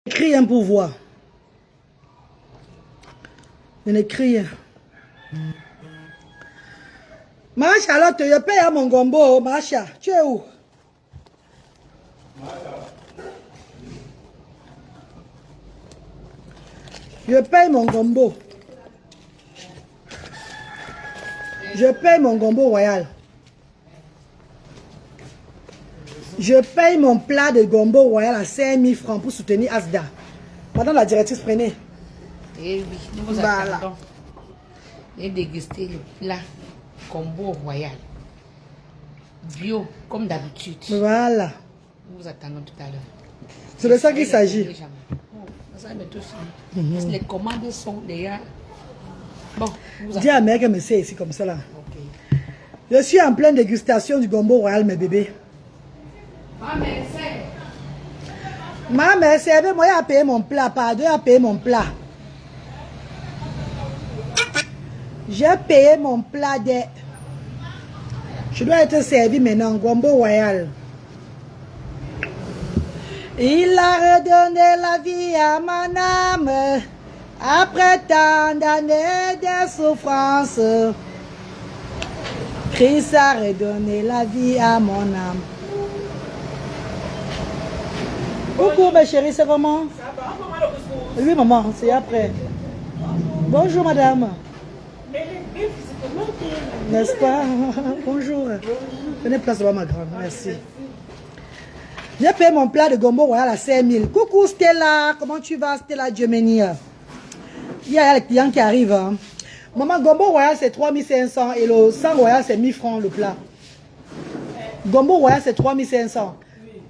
Écris un pouvoir. Je n'écris rien. Ma Charlotte, je paye à mon gombo, Macha. Tu es où? Je paye mon gombo. Je paye mon gombo royal. Je paye mon plat de gombo royal à 5000 francs pour soutenir Asda. Madame la directrice, prenez. Eh oui, nous vous attendons. Et déguster le plat gombo royal. Bio, comme d'habitude. Voilà. Nous vous attendons tout à l'heure. C'est de ça qu'il s'agit. Les commandes sont déjà... Bon, dis à mère qu'elle me sait ici comme ça là. Okay. Je suis en pleine dégustation du gombo royal, mes bébés. Maman, servez-moi à payer mon plat. Pardon, à payer mon plat. J'ai payé mon plat de... Je dois être servi maintenant, gombo royal. Il a redonné la vie à mon âme après tant d'années de souffrance. Christ a redonné la vie à mon âme. Coucou ma chérie, c'est comment? Ça va? Oui maman, c'est après. Bonjour madame. N'est-ce pas? Bonjour. Prenez place devant ma grande, merci. J'ai payé mon plat de gombo royal à 5000. Coucou Stella, comment tu vas Stella Gemini? Il y a les clients qui arrivent. Hein. Maman, gombo royal c'est 3500 et le sang royal c'est 1000 francs le plat. Gombo royal c'est 3500.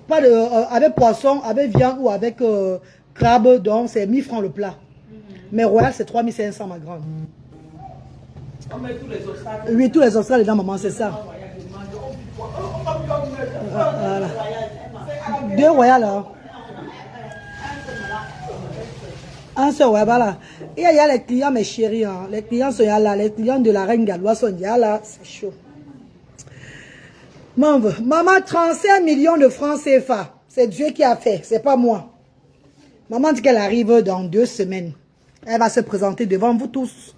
Pas de, avec poisson, avec viande ou avec crabe, donc c'est 1000 francs le plat. Mais royal c'est 3500 ma grande. On met tous les obstacles. Oui, tous les obstacles dedans maman, c'est ça. Voilà. 2 royales. Hein. Un seul, ouais, voilà. Et il y a les clients, mes chéris. Hein. Les clients sont là. Les clients de la reine galloise sont là. C'est chaud. Maman, 35 millions de francs CFA. C'est Dieu qui a fait. C'est pas moi. Maman dit qu'elle arrive dans 2 semaines. Elle va se présenter devant vous tous.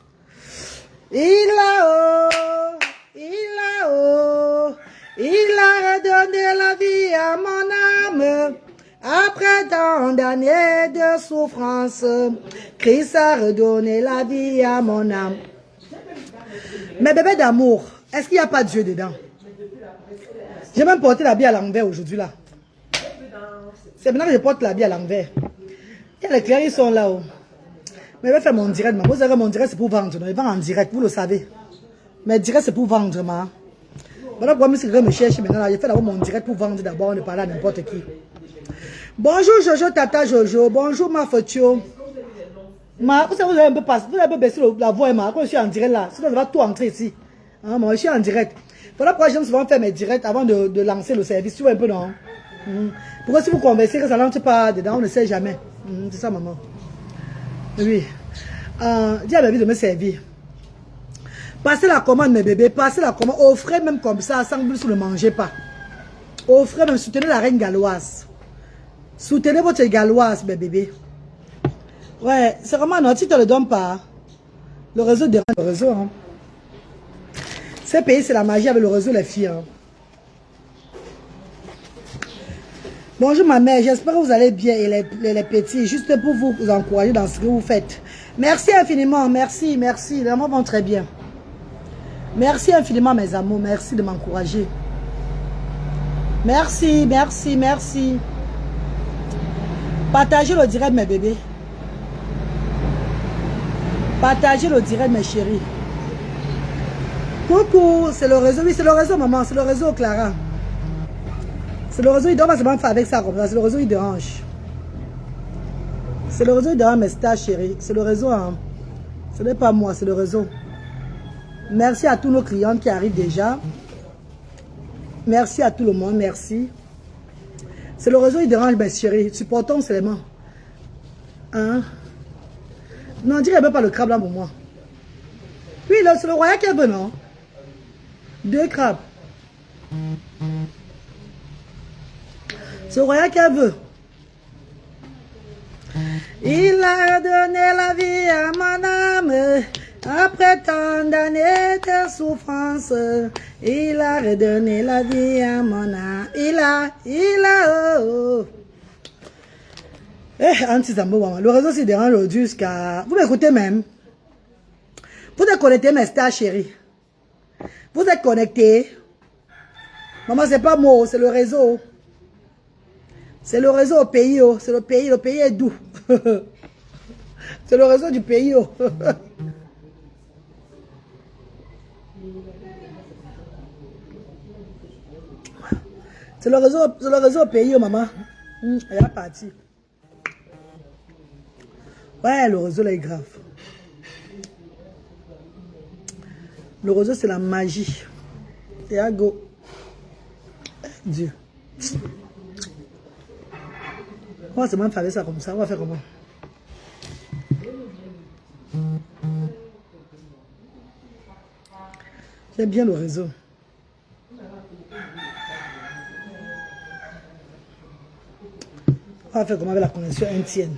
Il a-haut, il a-haut, il a redonné la vie à mon âme. Après tant d'années de souffrance, Christ a redonné la vie à mon âme. Mes bébés d'amour, est-ce qu'il n'y a pas Dieu dedans? J'ai même porté l'habit à l'envers aujourd'hui là. C'est maintenant que je porte l'habit à l'envers. Et les clients ils sont là-haut. Mais je vais faire mon direct, vous savez mon direct c'est pour vendre. Non? Je vends en direct, vous le savez. Mais direct c'est pour vendre, ma. Voilà pourquoi si quelqu'un me cherche maintenant là, je fais d'abord mon direct pour vendre d'abord, on ne parle à n'importe qui. Bonjour Jojo, Tata Jojo, bonjour ma Fotio. Ma, vous savez, vous avez un peu baissé la voix, ma, quand je suis en direct là, sinon je vais tout entrer ici. Hein, moi je suis en direct. Voilà pourquoi j'aime souvent faire mes directs avant de lancer le service, tu vois un peu non? Pourquoi si vous conversez que ça n'entre pas dedans, on ne sait jamais. C'est ça maman. Oui. Dis à ma vie de me servir. Passez la commande mes bébés, passez la commande, offrez même comme ça, sans plus ne mangez pas. Offrez même, soutenez la reine galloise. Soutenez votre galloise mes bébés. Ouais, c'est vraiment non, si tu ne le donnes pas, le réseau dérange le réseau. Hein. Ces pays c'est la magie avec le réseau les filles. Hein. Bonjour ma mère, j'espère que vous allez bien et les petits, juste pour vous encourager dans ce que vous faites. Merci infiniment, merci, merci, les mamans vont très bien. Merci infiniment mes amours, merci de m'encourager. Merci, merci, merci. Partagez le direct mes bébés. Partagez le direct mes chéris. Coucou, c'est le réseau, oui c'est le réseau maman, c'est le réseau Clara. C'est le réseau, il doit pas seulement faire avec ça comme ça. C'est le réseau, il dérange. C'est le réseau, il dérange mes stars chérie. C'est le réseau, hein. Ce n'est pas moi, c'est le réseau. Merci à tous nos clients qui arrivent déjà. Merci à tout le monde, merci. C'est le réseau, il dérange mes chéris. Supportons seulement. Hein? Non, dirais même pas le crabe là pour moi. Oui, là, c'est le royal qui veut, non? 2 crabes. C'est le royal qu'elle veut. Il a donné la vie à mon âme. Après tant d'années de souffrance, il a redonné la vie à mon âme. Il a, oh. Anti-Zambo, maman. Le réseau s'y dérange aujourd'hui jusqu'à... Vous m'écoutez même? Vous êtes connecté, mes stars chérie. Vous êtes connectés. Maman, c'est pas moi, c'est le réseau. C'est le réseau au pays, oh. C'est le pays est doux. C'est le réseau du pays, oh. C'est le réseau au pays, oh, maman. Elle est partie. Ouais, le réseau là est grave. Le réseau, c'est la magie. Et à go. Dieu. On va seulement faire ça comme ça. On va faire comment? J'aime bien le réseau. On va faire comment avec la connexion indienne.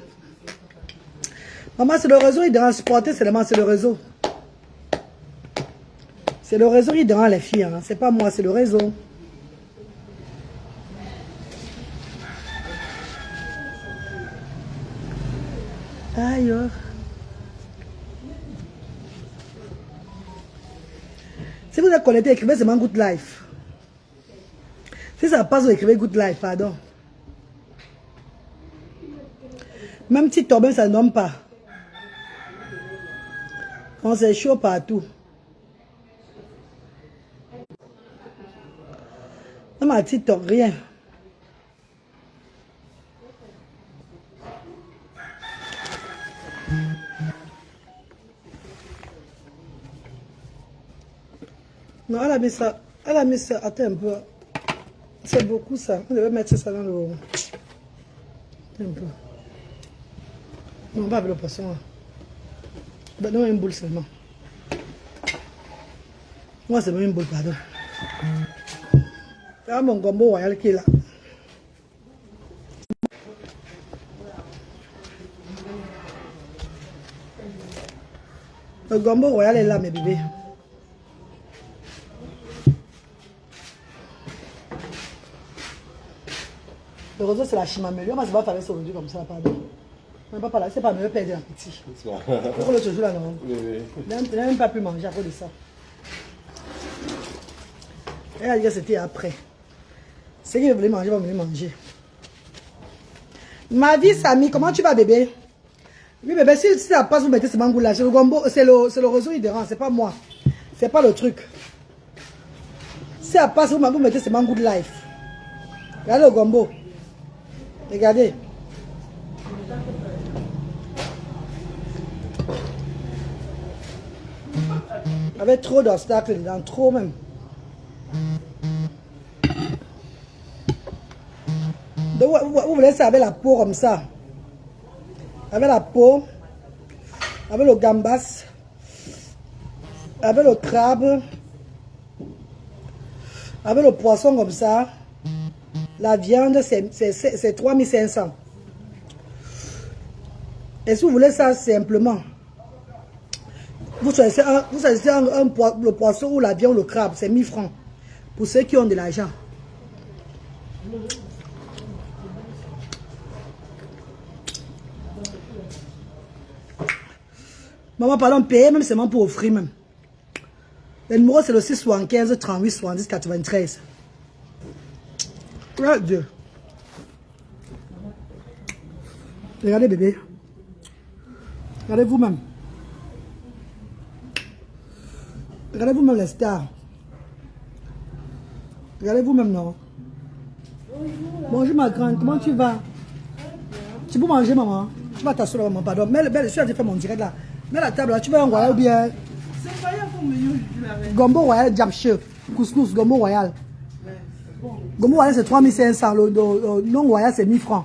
Maman, c'est le réseau, il dérange supporter seulement, c'est le réseau. C'est le réseau qui dérange les filles, hein. C'est pas moi, c'est le réseau. Aïe. Si vous êtes connecté, écrivez seulement Good Life. Si ça passe, vous écrivez Good Life, pardon. Même si Tobin, ça ne nomme pas. On s'est chaud partout. Même à TikTok, rien. Non, elle a mis ça. Elle a mis ça. Attends un peu. C'est beaucoup ça. On devait mettre ça dans le... Un peu. Non, on va avec le poisson. Non, une boule seulement. Moi, c'est même une boule, pardon. Là, mon gombo royal qui est là. Le gombo royal est là, mes bébés. Le réseau, c'est la chimamélio. Moi, c'est pas faire ça aujourd'hui comme ça, pardon. On pas là, c'est pas mieux perdre l'appétit. Pourquoi l'autre jour là, non? Oui. Il n'a même pas pu manger à cause de ça. Elle a dit que c'était après. C'est qu'il voulait manger, va venir manger. Ma vie, Samy, comment tu vas, bébé? Oui, bébé, si ça passe, vous mettez ce mangou là. C'est le gombo, c'est le réseau, il dérange, c'est pas moi. C'est pas le truc. Si ça passe, vous mettez ce mangou de life. Regardez le gombo. Regardez. Avec trop d'obstacles dedans, trop même. Donc, vous voulez ça avec la peau comme ça. Avec la peau, avec le gambas, avec le crabe, avec le poisson comme ça. La viande, c'est 3500. Et si vous voulez ça simplement, vous choisissez le poisson ou la viande ou le crabe, c'est 1000 francs. Pour ceux qui ont de l'argent. Maman, pardon, payer même seulement pour offrir même. Le numéro c'est le 675 38 70 93. Oh Dieu. Regardez bébé. Regardez vous-même. Regardez vous-même les stars. Regardez vous-même, non? Bonjour ma grande, comment tu vas? Tu peux manger, maman? Tu vas t'asseoir là, maman, pardon. Mais je suis en train de faire mon direct là. Mets la table là, tu veux un royal ou bien? C'est pas pour menu. Gombo royal, Djamche. Couscous, gombo royal. Gombo royal c'est 3500, le non royal c'est 1000 francs.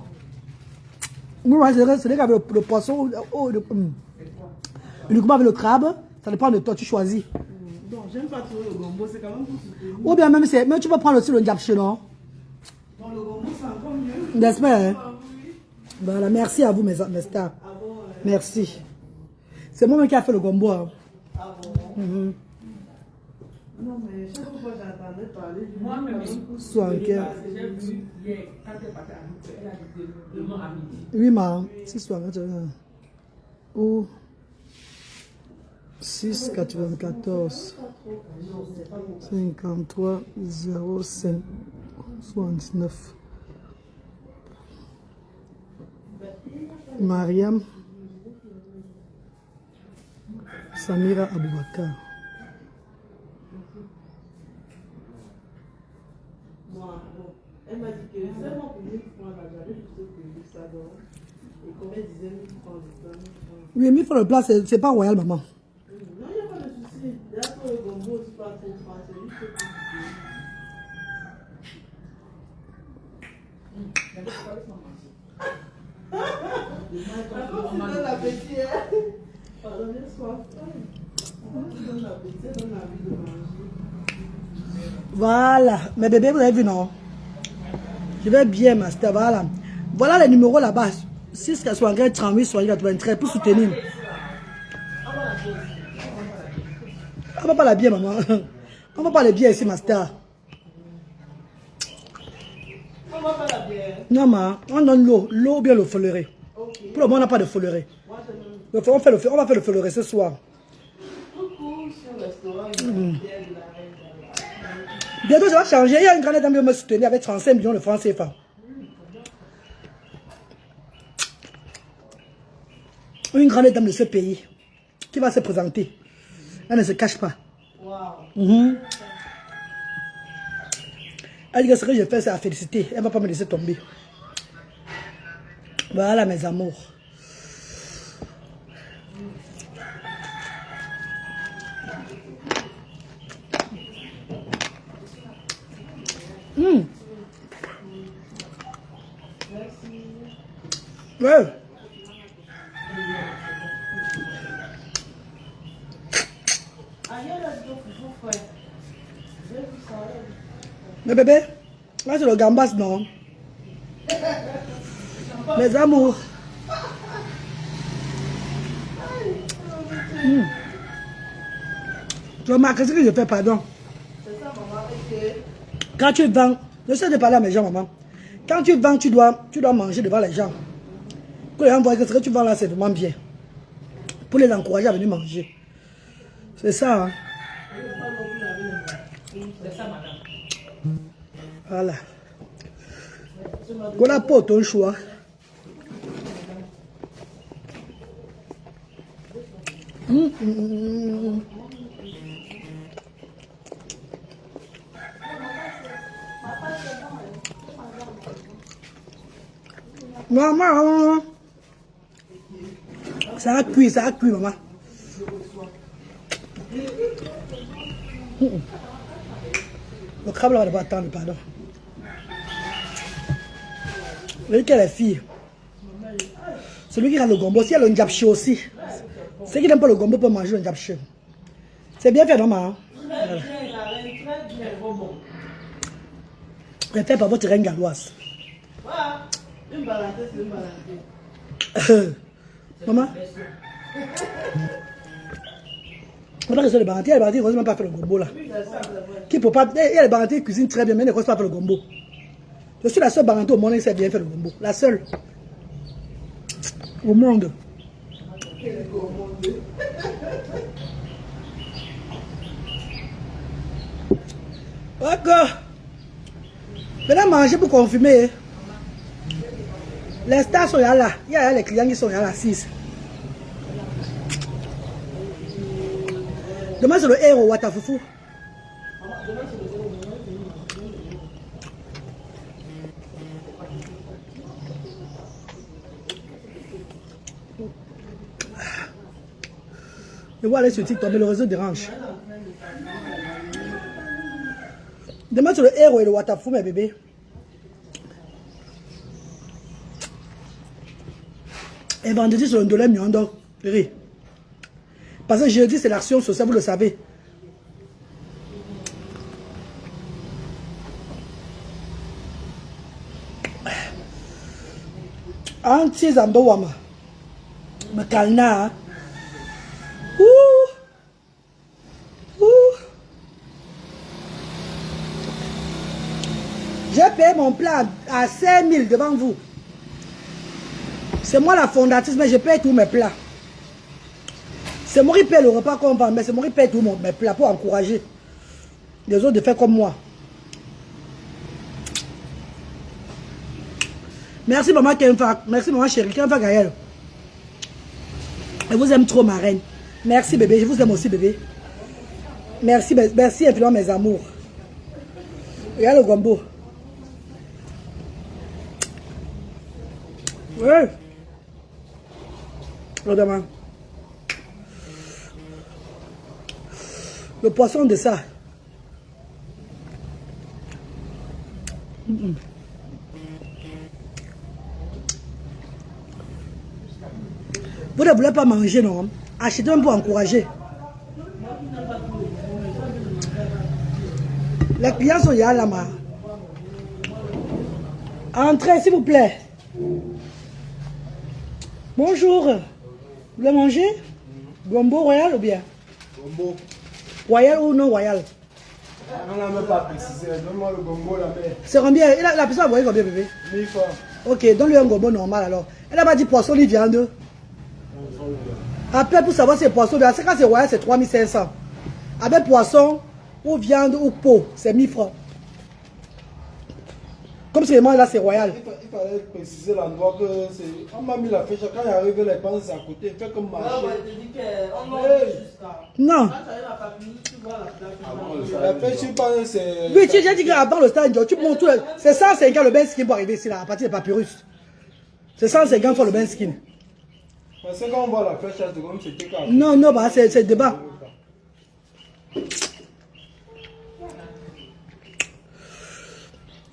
Gombo royal c'est avec le poisson, uniquement avec le crabe, ça dépend de toi, tu choisis. Non, j'aime pas trop le gombo, c'est quand même pour soutenir. Ou bien même tu peux prendre aussi le Djamche, non? Dans le gombo c'est encore mieux. N'est-ce pas? Hein? Voilà, merci à vous, mes stars. Merci. C'est moi-même qui a fait le gombo. Hein. Ah bon? Non, mais chaque fois que j'entendais parler, moi-même, Soit j'ai vu hier, quand elle partait à nous, elle a dit demain à midi. oui, ma. 6 ou 6,94 53 05 69. Mariam Samira Aboubakar. Elle m'a dit que seulement pour 1000 francs, j'avais juste payé ça. Et comme elle disait 1000 francs, 1000 francs. Oui, 1000 francs de place, c'est pas royal, maman. Non, il n'y a pas de souci. D'ailleurs, pour le gombo, c'est pas trop franc, c'est juste que tu donne l'appétit, hein? Pardonnez soif. Donne l'appétit, donne l'envie de manger. Voilà, mes bébés, vous avez vu, non? Je vais bien, master, voilà. Voilà les numéros là-bas. 6 38 93 pour soutenir. On va pas la bien, maman. On va pas les bien ici, master. On va pas la bière. Non, ma, on donne l'eau. L'eau ou bien le folleré. Okay. Pour le moment, on n'a pas de folleré. Moi, je donne On va faire le folleré ce soir. coucou sur le restaurant. Il y a une bière de la reine. Bientôt, ça va changer. Il y a une grande dame qui me soutenir avec 35 millions de francs CFA. Une grande dame de ce pays qui va se présenter. Elle ne se cache pas. Wow. Elle dit que ce que je fais, c'est à féliciter. Elle ne va pas me laisser tomber. Voilà, mes amours. Ouais. Mais bébé, là c'est le gambas, non? Mes amours. Tu remarques ce que je fais, pardon. C'est ça, maman. Et Quand tu vends, je sais de parler à mes gens, maman. Quand tu vends, tu dois manger devant les gens. Pour les gens voient que ce que tu vends là, c'est vraiment bien. Pour les encourager à venir manger. C'est ça, hein? c'est ça, madame. Voilà. Voilà pour ton choix. Maman, ça a cuit, maman. Le crabe là, va devoir attendre, pardon. Vous voyez qu'elle est fille. Celui qui a le gombo, s'il y a le njapché aussi. Ceux qui n'aiment pas le gombo peuvent manger le njapché. C'est bien fait, non, maman? Voilà. C'est fait par votre reine galloise. Voilà. Une balançée, c'est une balançée. Maman? On va rester les balantés. Les balantés, ils ne même pas faire le gombo là. Qui peut pas. Il y a les balantés qui cuisinent très bien, mais ils ne savent pas faire le gombo. Je suis la seule balanté au monde qui sait bien faire le gombo. La seule. Au monde. D'accord. Venez manger pour confirmer. Les stars sont là. Il y a les clients qui sont là, 6. Demain, c'est le héros Watafoufou. Je vois aller sur TikTok, mais le réseau dérange. Demain, c'est le héros et le Watafoufou, mes bébés. Et vendredi, c'est le dollar Myondo. Riz. Parce que jeudi, c'est l'action sociale, vous le savez. Anti Zambawama. Me calna. J'ai payé mon plat à 5 000 devant vous. C'est moi la fondatrice, mais je paye tous mes plats. C'est moi qui paye le repas qu'on vend, mais c'est moi qui paye tous mes plats pour encourager les autres de faire comme moi. Merci maman Kenfa, merci maman chérie, Kenfa Gaël. Je vous aime trop ma reine. Merci bébé, je vous aime aussi bébé. Merci, merci infiniment mes amours. Regarde le gombo. Ouais. Regarde. Le poisson de ça. Vous ne voulez pas manger, non? Achetez même pour encourager. Les clients sont là, là-bas. Entrez, s'il vous plaît. Bonjour. Vous voulez manger? Gombo royal ou bien? Gombo. Royal ou non royal? On n'a même pas précisé. Donne-moi le gombo là, mais. C'est combien? La personne a envoyé combien, bébé? 1000 francs. Ok, donne-lui un gombo normal alors. Elle n'a pas dit poisson ni viande. Après, pour savoir si c'est poisson, c'est quand c'est royal, c'est 3500. Avec poisson, ou viande, ou peau, c'est 1000 francs. Comme c'est là, c'est royal. Il fallait préciser l'endroit que c'est. On m'a mis la flèche. Quand il arrive, les penses à côté. Il fait comme marcher. Non. La flèche, je pense, c'est. Oui, tu as dit qu'avant le stade, tu montes tout. C'est 150 le bain skin pour arriver ici, là, à partir des papyrus. C'est 150 fois le bain skin. Parce que quand on voit la flèche, c'est comme c'était quand. Non, non, bah, c'est le débat.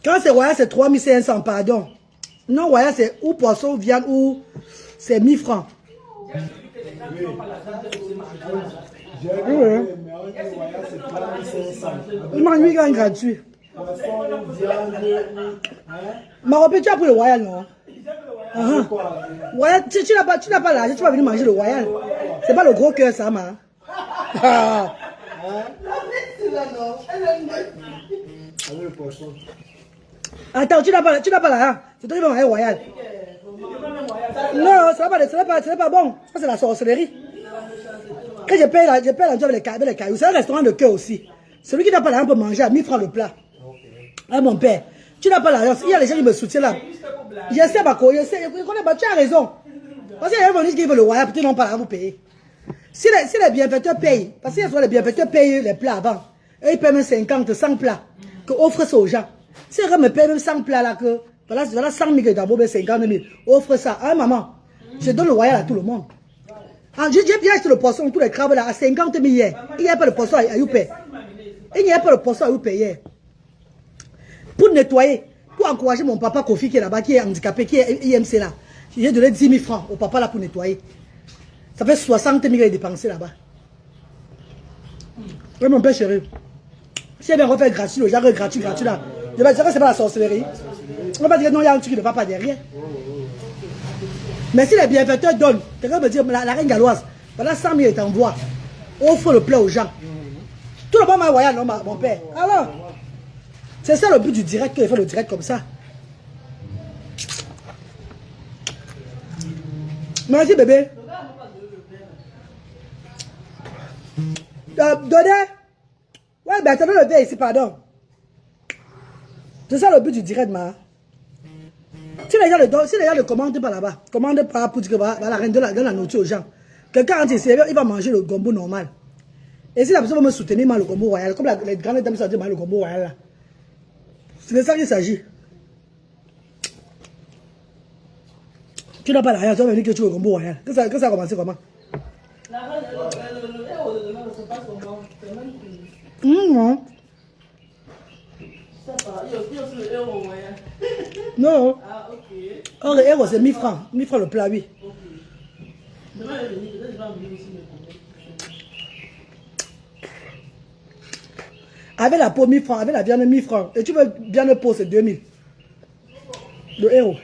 Quand c'est royal, c'est 3500, pardon. Non, royal, c'est ou poisson, viande, ou c'est 1000 francs. J'ai vu, mais on dit royal, c'est 3500. Il mange 8 grammes gratuit. Poisson, viande, Ma robe, tu as pris le royal, non? Royal, tu n'as pas l'argent, tu vas venir manger le royal. C'est pas le gros cœur, ça, ma. Avec le poisson. Attends, tu n'as pas l'argent. C'est toi qui vas manger le royal. Non, ce n'est pas bon. Ça, c'est la sorcellerie. Quand je paye l'argent avec les cailloux, c'est un restaurant de cœur aussi. Celui qui n'a pas l'argent peut manger à 1000 francs le plat. Ah, mon père, tu n'as pas l'argent. Il y a les gens qui me soutiennent là. Je sais, Bako, je sais, tu as raison. Parce qu'il y a des gens qui veulent le royal, peut-être n'ont pas l'argent pour payer. Si les bienfaiteurs payent, parce que les bienfaiteurs payent les plats avant, et ils payent même 50, 100 plats, que offre ça aux gens. Si ils me payent même 100 plats là, que voilà 100 000 que d'abord 50 000, offre ça. Ah, maman, je donne le royal à tout le monde. Ah, j'ai bien acheté le poisson, tous les crabes là, à 50 000 hier. Il n'y a pas de poisson à Youpé. Il n'y a pas de poisson à Youpé hier. Pour nettoyer, pour encourager mon papa Kofi qui est là-bas, qui est handicapé, qui est IMC là. J'ai donné 10 000 francs au papa là pour nettoyer. Ça fait 60 000 qu'il a dépensé là-bas. Oui, mon père chéri. Si elle vient refaire gratuit, le genre gratuit là, je vais dire que c'est pas la sorcellerie. On va dire non, il y a un truc qui ne va pas derrière. Mais si les bienfaiteurs donnent, quelqu'un me dit, la reine galloise, voilà 100 000 t'envoie, offre le plat aux gens. Tout le monde m'a envoyé, non, mon père. Alors, c'est ça le but du direct, qu'il fait le direct comme ça. Merci bébé. Donnez. Ouais, ben attendez le verre ici, pardon. C'est ça le but du direct, ma. Si les gens le commandent pas là-bas, commandent pas pour dire que la reine donne la nourriture aux gens. Quelqu'un rentre ici, il va manger le gombo normal. Et si la personne va me soutenir, le gombo royal, comme les grandes dames se disent le gombo royal là. C'est de ça qu'il s'agit. Tu n'as pas l'argent, tu vas venir que tu veux le gombo royal. Que ça a commencé comment? Non. Non. Ah, ok. Or, le héros, c'est 1000 francs. 1000 francs le plat, oui. Ok. Demain, je vais venir aussi me contacter. Avec la peau, 1000 francs. Avec la viande, 1000 francs. Et tu veux viande peau, c'est 2000. Le héros.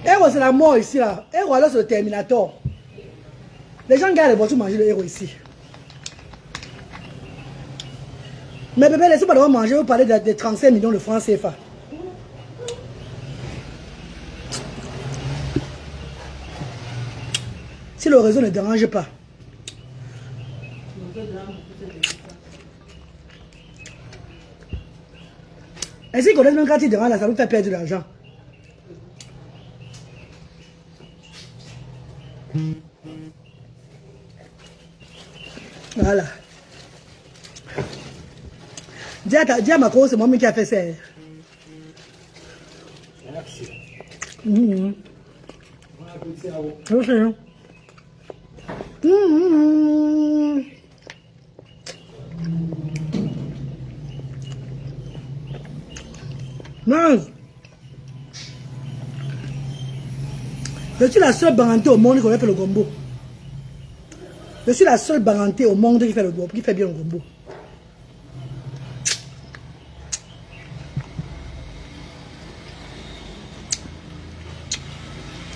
Héros, c'est la mort ici, là. Héros, alors, c'est le Terminator. Les gens gardent les voitures manger le héros ici. Mais bébé, laissez-moi d'abord manger, vous parlez de 35 millions de francs CFA. Si le réseau ne dérange pas. Est-ce qu'ils connaissent même quand ils dérangent là, ça nous fait perdre de l'argent. Voilà. Dis à ma cause, c'est moi qui a fait ça. Merci. Bon appétit à vous. Ok. Non. Je suis la seule barantée au monde qui aurait fait le gombo. Je suis la seule barantée au monde qui fait bien le gombo.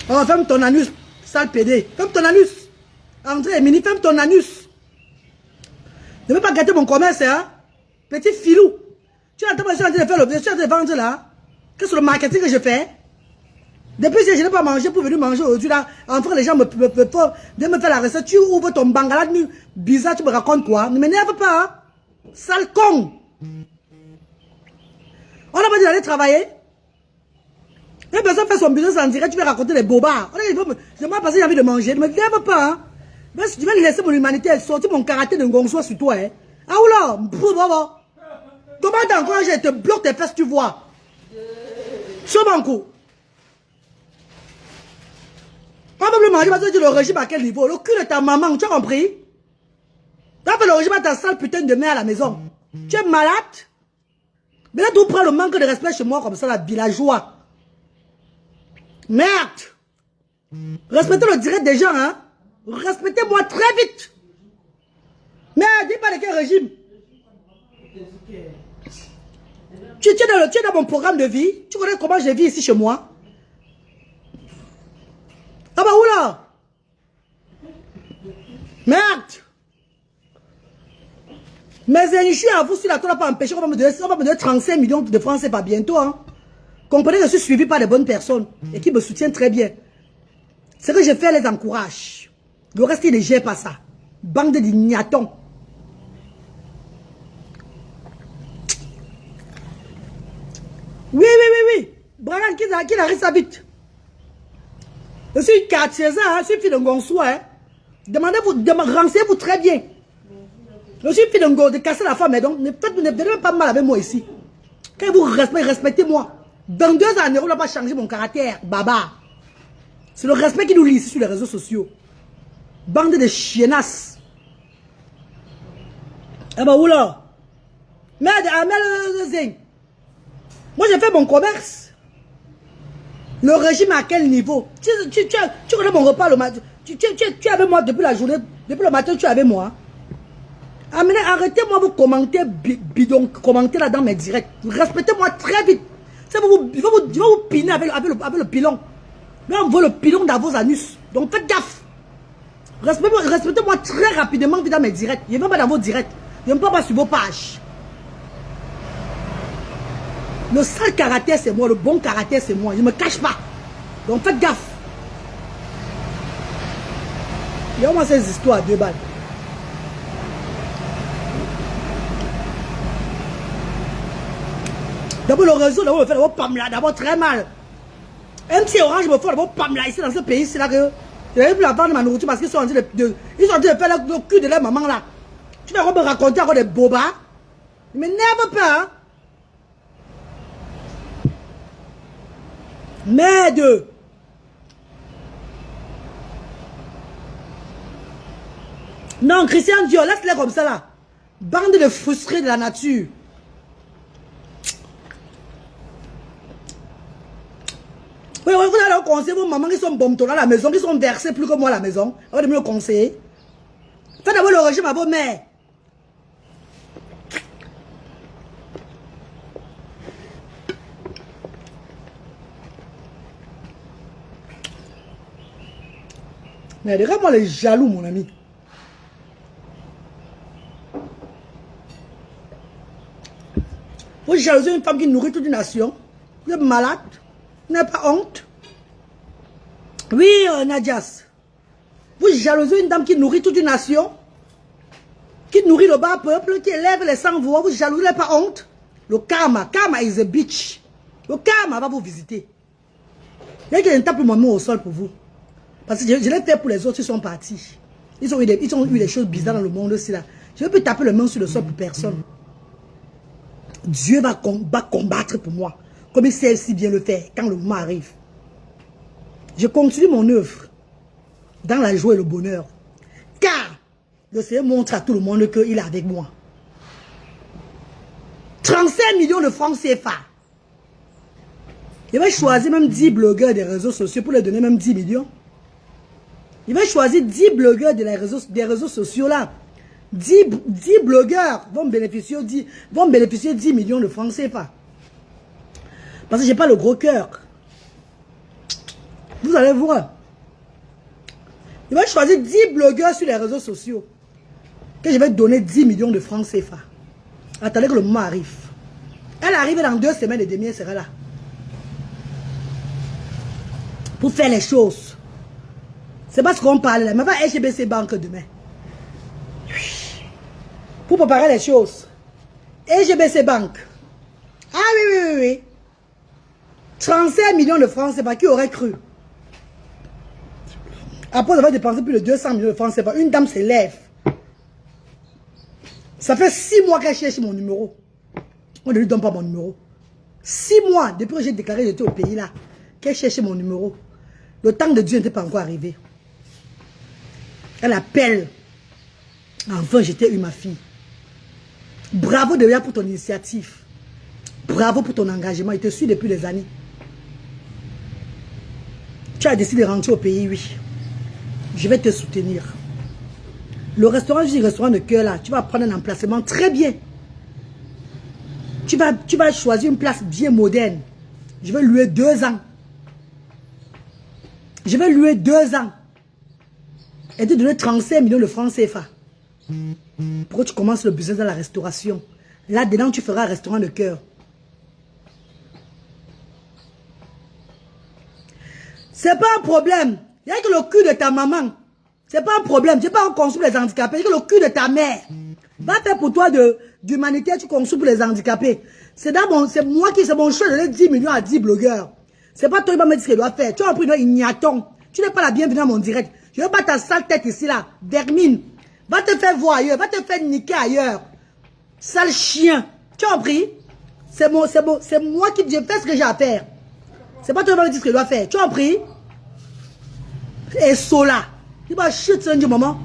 Oh, ferme ton anus, sale pédé. Ferme ton anus. André et Mini, ferme ton anus. Ne veux pas gâter mon commerce, hein? Petit filou. Tu es en train de faire le... Tu es en train de vendre là. Qu'est-ce que le marketing que je fais? Depuis que je n'ai pas mangé pour venir manger aujourd'hui là, enfin les gens de me faire la recette. Tu ouvres ton bangala bizarre, tu me racontes quoi? Ne m'énerve pas, hein? Sale con. On n'a pas dit d'aller travailler. Et personne fait son business en direct, tu vas raconter des bobards. Je m'en passe, j'ai envie de manger. Ne me lève pas, hein. Tu vas laisser mon humanité, sortir mon karaté de gonçois sur toi, hein. Ah oula, comment t'as encouragé, je te bloque tes fesses, tu vois. Sur mon coup. On va me manger parce que tu le régime à quel niveau? Le cul de ta maman, tu as compris? Tu as fait le régime à ta sale putain de mère à la maison. Tu es malade? Mais là, tu prends le manque de respect chez moi comme ça, la villageois. Merde! Respectez le direct des gens, hein? Respectez-moi très vite! Merde, dis pas de quel régime? Tu es dans mon programme de vie? Tu connais comment je vis ici chez moi? Ah bah oula! Merde! Mais je suis à vous, si la tour n'a pas empêché, on va me donner 35 millions de francs, c'est pas bientôt, hein? Comprenez que je suis suivi par les bonnes personnes et qui me soutiennent très bien. Ce que je fais les encourage. Le reste, ils ne gèrent pas ça. Bande d'ignatons. Oui. Brian, qui arrive ça vite. Je suis quartierien, hein? Je suis fille de Gonçois. Hein? Renseignez-vous très bien. Je suis fille de casser la femme. Donc, ne venez pas mal avec moi ici. Quand vous respectez-moi. Dans 2 années, on n'a pas changé mon caractère, baba. C'est le respect qui nous lie ici sur les réseaux sociaux. Bande de chiennasses. Ah bah oula. Merde, moi j'ai fait mon commerce. Le régime à quel niveau? Tu connais mon repas le matin. Tu es avec moi depuis la journée. Depuis le matin, tu es avec moi. Arrêtez-moi vous commenter bidon, commenter là dans mes directs. Respectez-moi très vite. Il va vous piner avec le pilon. Là, on voit le pilon dans vos anus. Donc faites gaffe. Respectez-moi très rapidement dans mes directs. Je ne vais pas dans vos directs. Je ne vais pas sur vos pages. Le sale caractère, c'est moi. Le bon caractère, c'est moi. Je ne me cache pas. Donc faites gaffe. Il y a au moins ces histoires à 2 balles. D'abord le réseau, d'abord me fait d'abord Pamela, d'abord très mal. MC Orange me fait d'abord Pamela ici dans ce pays, c'est là que je n'avais plus la vendre ma nourriture parce qu'ils sont en train de faire le cul de leur maman là. Tu vas me raconter encore des bobas. Ne m'énerve pas. Hein? Merde. Non, Christian Dior, laisse-les comme ça là. Bande de frustrés de la nature. Oui, vous allez conseiller vos mamans qui sont bombes à la maison, qui sont versées plus que moi à la maison. Vous allez me le conseiller. Faites d'abord le régime à vos mères. Mais regarde-moi les jaloux, mon ami. Vous jalousez une femme qui nourrit toute une nation. Vous êtes malade. Vous n'avez pas honte. Oui, Nadias. Vous jalousez une dame qui nourrit toute une nation. Qui nourrit le bas peuple, qui élève les sans-voix. Vous jalousez, vous n'avez pas honte. Le karma. Karma is a bitch. Le karma va vous visiter. Il y a qui tape mon mot au sol pour vous. Parce que je l'ai fait pour les autres, ils sont partis. Ils ont eu des choses bizarres dans le monde aussi là. Je ne peux plus taper le main sur le sol pour personne. Dieu va combattre pour moi. Comme il sait si bien le faire quand le moment arrive. Je continue mon œuvre dans la joie et le bonheur. Car le Seigneur montre à tout le monde qu'il est avec moi. 35 millions de francs CFA. Il va choisir même 10 blogueurs des réseaux sociaux pour leur donner même 10 millions. Il va choisir 10 blogueurs des réseaux sociaux là. 10 blogueurs vont bénéficier 10 millions de francs CFA. Parce que je n'ai pas le gros cœur. Vous allez voir. Il va choisir 10 blogueurs sur les réseaux sociaux. Que je vais donner 10 millions de francs CFA. Attendez que le moment arrive. Elle arrive dans 2 semaines et demie, elle sera là. Pour faire les choses. C'est pas ce qu'on parle là. Mais va à HBC Bank demain. Pour préparer les choses. HBC Bank. Ah oui. 35 millions de francs, c'est pas qui aurait cru. Après avoir dépensé plus de 200 millions de francs, c'est pas une dame s'élève. Ça fait 6 mois qu'elle cherche mon numéro. On ne lui donne pas mon numéro. 6 mois depuis que j'ai déclaré que j'étais au pays là, qu'elle cherchait mon numéro. Le temps de Dieu n'était pas encore arrivé. Elle appelle. Enfin, j'étais eu ma fille. Bravo déjà pour ton initiative. Bravo pour ton engagement. Il te suit depuis des années. Tu as décidé de rentrer au pays, oui. Je vais te soutenir. Le restaurant, je dis restaurant de cœur là, tu vas prendre un emplacement très bien. Tu vas choisir une place bien moderne. Je vais louer 2 ans. Je vais louer 2 ans. Et te donner 35 millions de francs CFA. Pourquoi tu commences le business dans la restauration? Là-dedans, tu feras un restaurant de cœur. C'est pas un problème. Il n'y a que le cul de ta maman. C'est pas un problème. Tu n'as pas construit pour les handicapés. Il y a que le cul de ta mère. Va faire pour toi d'humanitaire, tu construis pour les handicapés. C'est moi qui, c'est mon choix de donner 10 millions à 10 blogueurs. C'est pas toi qui vas me dire ce qu'il doit faire. Tu as pris une ignaton. Tu n'es pas la bienvenue à mon direct. Je veux pas ta sale tête ici là. Vermine. Va te faire voir ailleurs. Va te faire niquer ailleurs. Sale chien. Tu as compris? C'est moi qui je fais ce que j'ai à faire. C'est pas toi qui vas me dire ce qu'il doit faire. Tu as compris? Et Sola. Il va chuter du moment.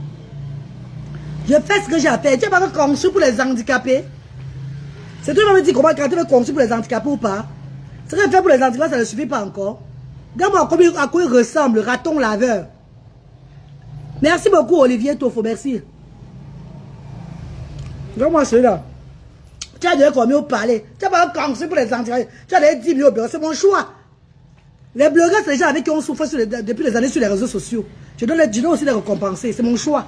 Je fais ce que j'ai à faire. Tu n'as pas construit pour les handicapés. C'est toi qui vas me dire comment quand tu veux construire pour les handicapés ou pas. Ce que je fais pour les handicapés, ça ne suffit pas encore. Regarde-moi à quoi il ressemble, le raton laveur. Merci beaucoup, Olivier Tofo, merci. Regarde-moi celui-là. Tu as déjà combien au palais. Tu n'as pas construit pour les handicapés. Tu as déjà 10 millions de blogueurs. C'est mon choix. Les blogueurs, c'est les gens avec qui on souffre depuis des années sur les réseaux sociaux. Je dois aussi les récompenser. C'est mon choix.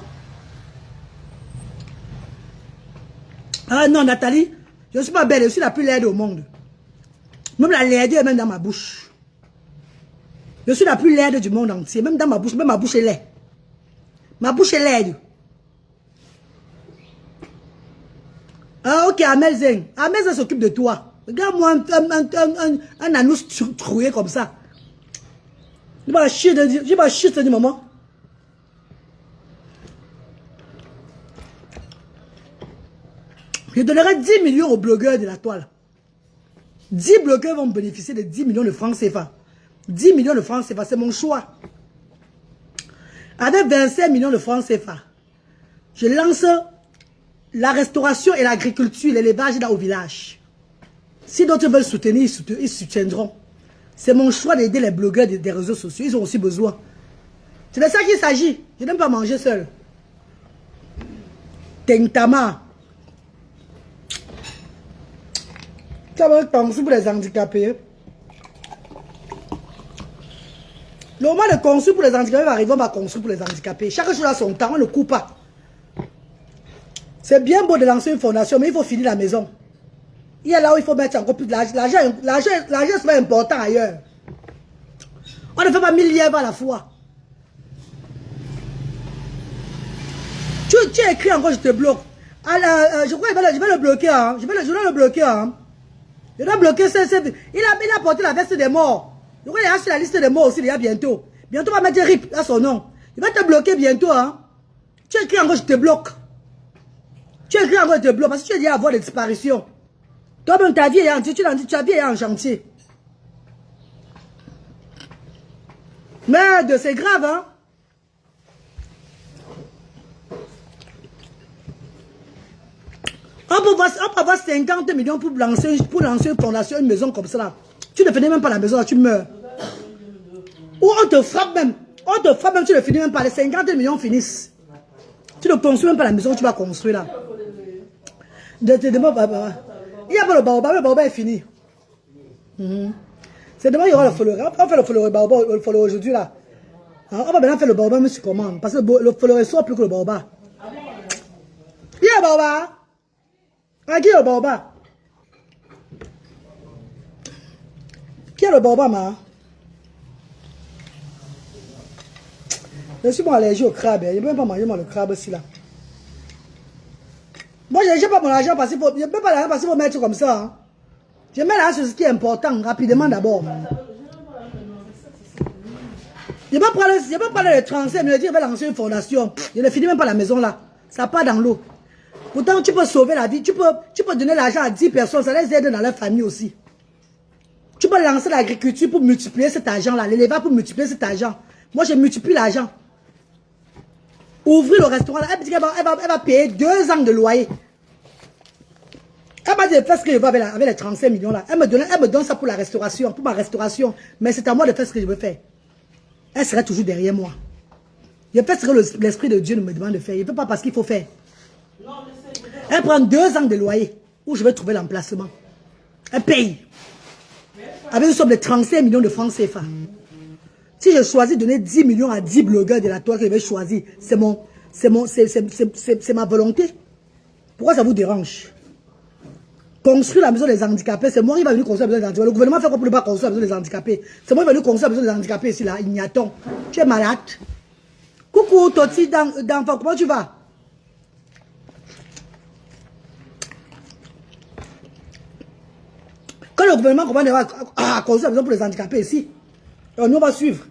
Ah non, Nathalie, je ne suis pas belle. Je suis la plus laide au monde. Même la laideur est même dans ma bouche. Je suis la plus laide du monde entier. Même dans ma bouche. Même ma bouche est laide. Ma bouche est laide. Ah ok, Amel Zeng. Amel Zeng s'occupe de toi. Regarde-moi un anus troué comme ça. Je vais chier du moment. Je donnerai 10 millions aux blogueurs de la toile. 10 blogueurs vont bénéficier de 10 millions de francs CFA. 10 millions de francs CFA, c'est mon choix. Avec 25 millions de francs CFA, je lance la restauration et l'agriculture, l'élevage au village. Si d'autres veulent soutenir, ils soutiendront. C'est mon choix d'aider les blogueurs des réseaux sociaux. Ils ont aussi besoin. C'est de ça qu'il s'agit. Je n'aime pas manger seul. Tentama. Ça va être pour les handicapés. Le moment de construire pour les handicapés va arriver, on va construire pour les handicapés. Chaque chose a son temps, on ne coupe pas. C'est bien beau de lancer une fondation, mais il faut finir la maison. Il y a là où il faut mettre encore plus de l'argent. L'argent, c'est pas important ailleurs. On ne fait pas 1000 lièvres à la fois. Tu as écrit encore, je te bloque. Je crois que je vais le bloquer. Hein. Je vais le bloquer. Hein. Je dois bloquer. Il a porté la veste des morts. Je crois qu'il est sur la liste des morts aussi, il y a bientôt. Bientôt, on va mettre RIP à son nom. Il va te bloquer bientôt. Hein. Tu as écrit encore, je te bloque. Tu as écrit encore, je te bloque. Parce que tu as dit avoir des disparitions. Toi-même, ta vie est en chantier. Tu as vie est en chantier. Merde, c'est grave, hein. On peut avoir 50 millions pour lancer une fondation, une maison comme ça. Là. Tu ne finis même pas la maison, là, tu meurs. Ou on te frappe même. On te frappe même, tu ne finis même pas. Les 50 millions finissent. Tu ne construis même pas la maison que tu vas construire là. Il n'y a pas le baobab est fini. C'est demain, il y aura le follower. On fait le follower aujourd'hui là. On va maintenant faire le baobab, mais sur commande. Parce que le follower sort plus que le baobab. Il y a le baobab. Qui est le baobab? Qui est le baobab, ma? Je suis allergique au crabe. Je ne peux même pas manger le crabe aussi là. Moi, je n'ai pas mon argent parce qu'il faut. Je ne peux pas l'argent parce qu'il faut mettre comme ça. Hein. Je mets l'argent sur ce qui est important, rapidement d'abord. Je ne peux pas prendre les 35 mais je vais lancer une fondation. Je ne finis même pas la maison là. Ça part dans l'eau. Pourtant, tu peux sauver la vie. Tu peux donner l'argent à 10 personnes. Ça les aide dans leur famille aussi. Tu peux lancer l'agriculture pour multiplier cet argent-là. L'élevage pour multiplier cet argent. Moi, je multiplie l'argent. Ouvrir le restaurant. Là. Elle va payer 2 ans de loyer. Elle m'a dit de faire ce que je veux avec les 35 millions là. Elle me donne ça pour la restauration, pour ma restauration. Mais c'est à moi de faire ce que je veux faire. Elle serait toujours derrière moi. Je fais ce que l'Esprit de Dieu me demande de faire. Je ne fais pas parce qu'il faut faire. Elle prend 2 ans de loyer où je vais trouver l'emplacement. Elle paye. Avec une somme de 35 millions de francs CFA. Si je choisis de donner 10 millions à 10 blogueurs de la toile que je vais choisir, c'est ma volonté. Pourquoi ça vous dérange? Construire la maison des handicapés, c'est moi qui va venir construire la maison des handicapés. Le gouvernement fait quoi pour ne pas construire la maison des handicapés? C'est moi qui va venir construire la maison des handicapés ici, là, Ignaton. Tu es malade? Coucou, Toti d'enfant, comment tu vas? Quand le gouvernement commence à construire la maison pour les handicapés ici, nous on va suivre.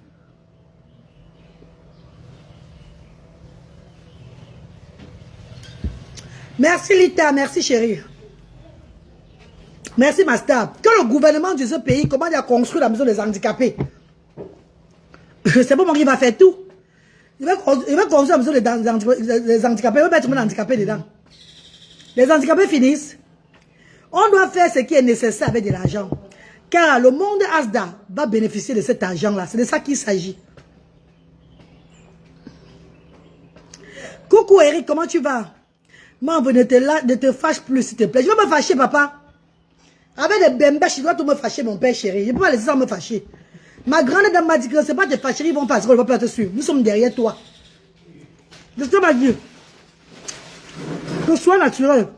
Merci Lita, merci chérie. Merci Master. Quand le gouvernement de ce pays commence à construire la maison des handicapés, c'est pas moi qui va faire tout. Il va construire la maison des handicapés, il va mettre les handicapés dedans. Les handicapés finissent. On doit faire ce qui est nécessaire avec de l'argent. Car le monde Asda va bénéficier de cet argent-là. C'est de ça qu'il s'agit. Coucou Eric, comment tu vas? Maman, ne te fâche plus, s'il te plaît. Je vais me fâcher, papa. Avec des bembèches, je dois tout me fâcher, mon père chéri. Je ne peux pas laisser ça me fâcher. Ma grande dame m'a dit que ce n'est pas te fâcher, ils vont faire ce qu'on ne va pas te suivre. Nous sommes derrière toi. C'est ce que m'a dit. Que sois naturel.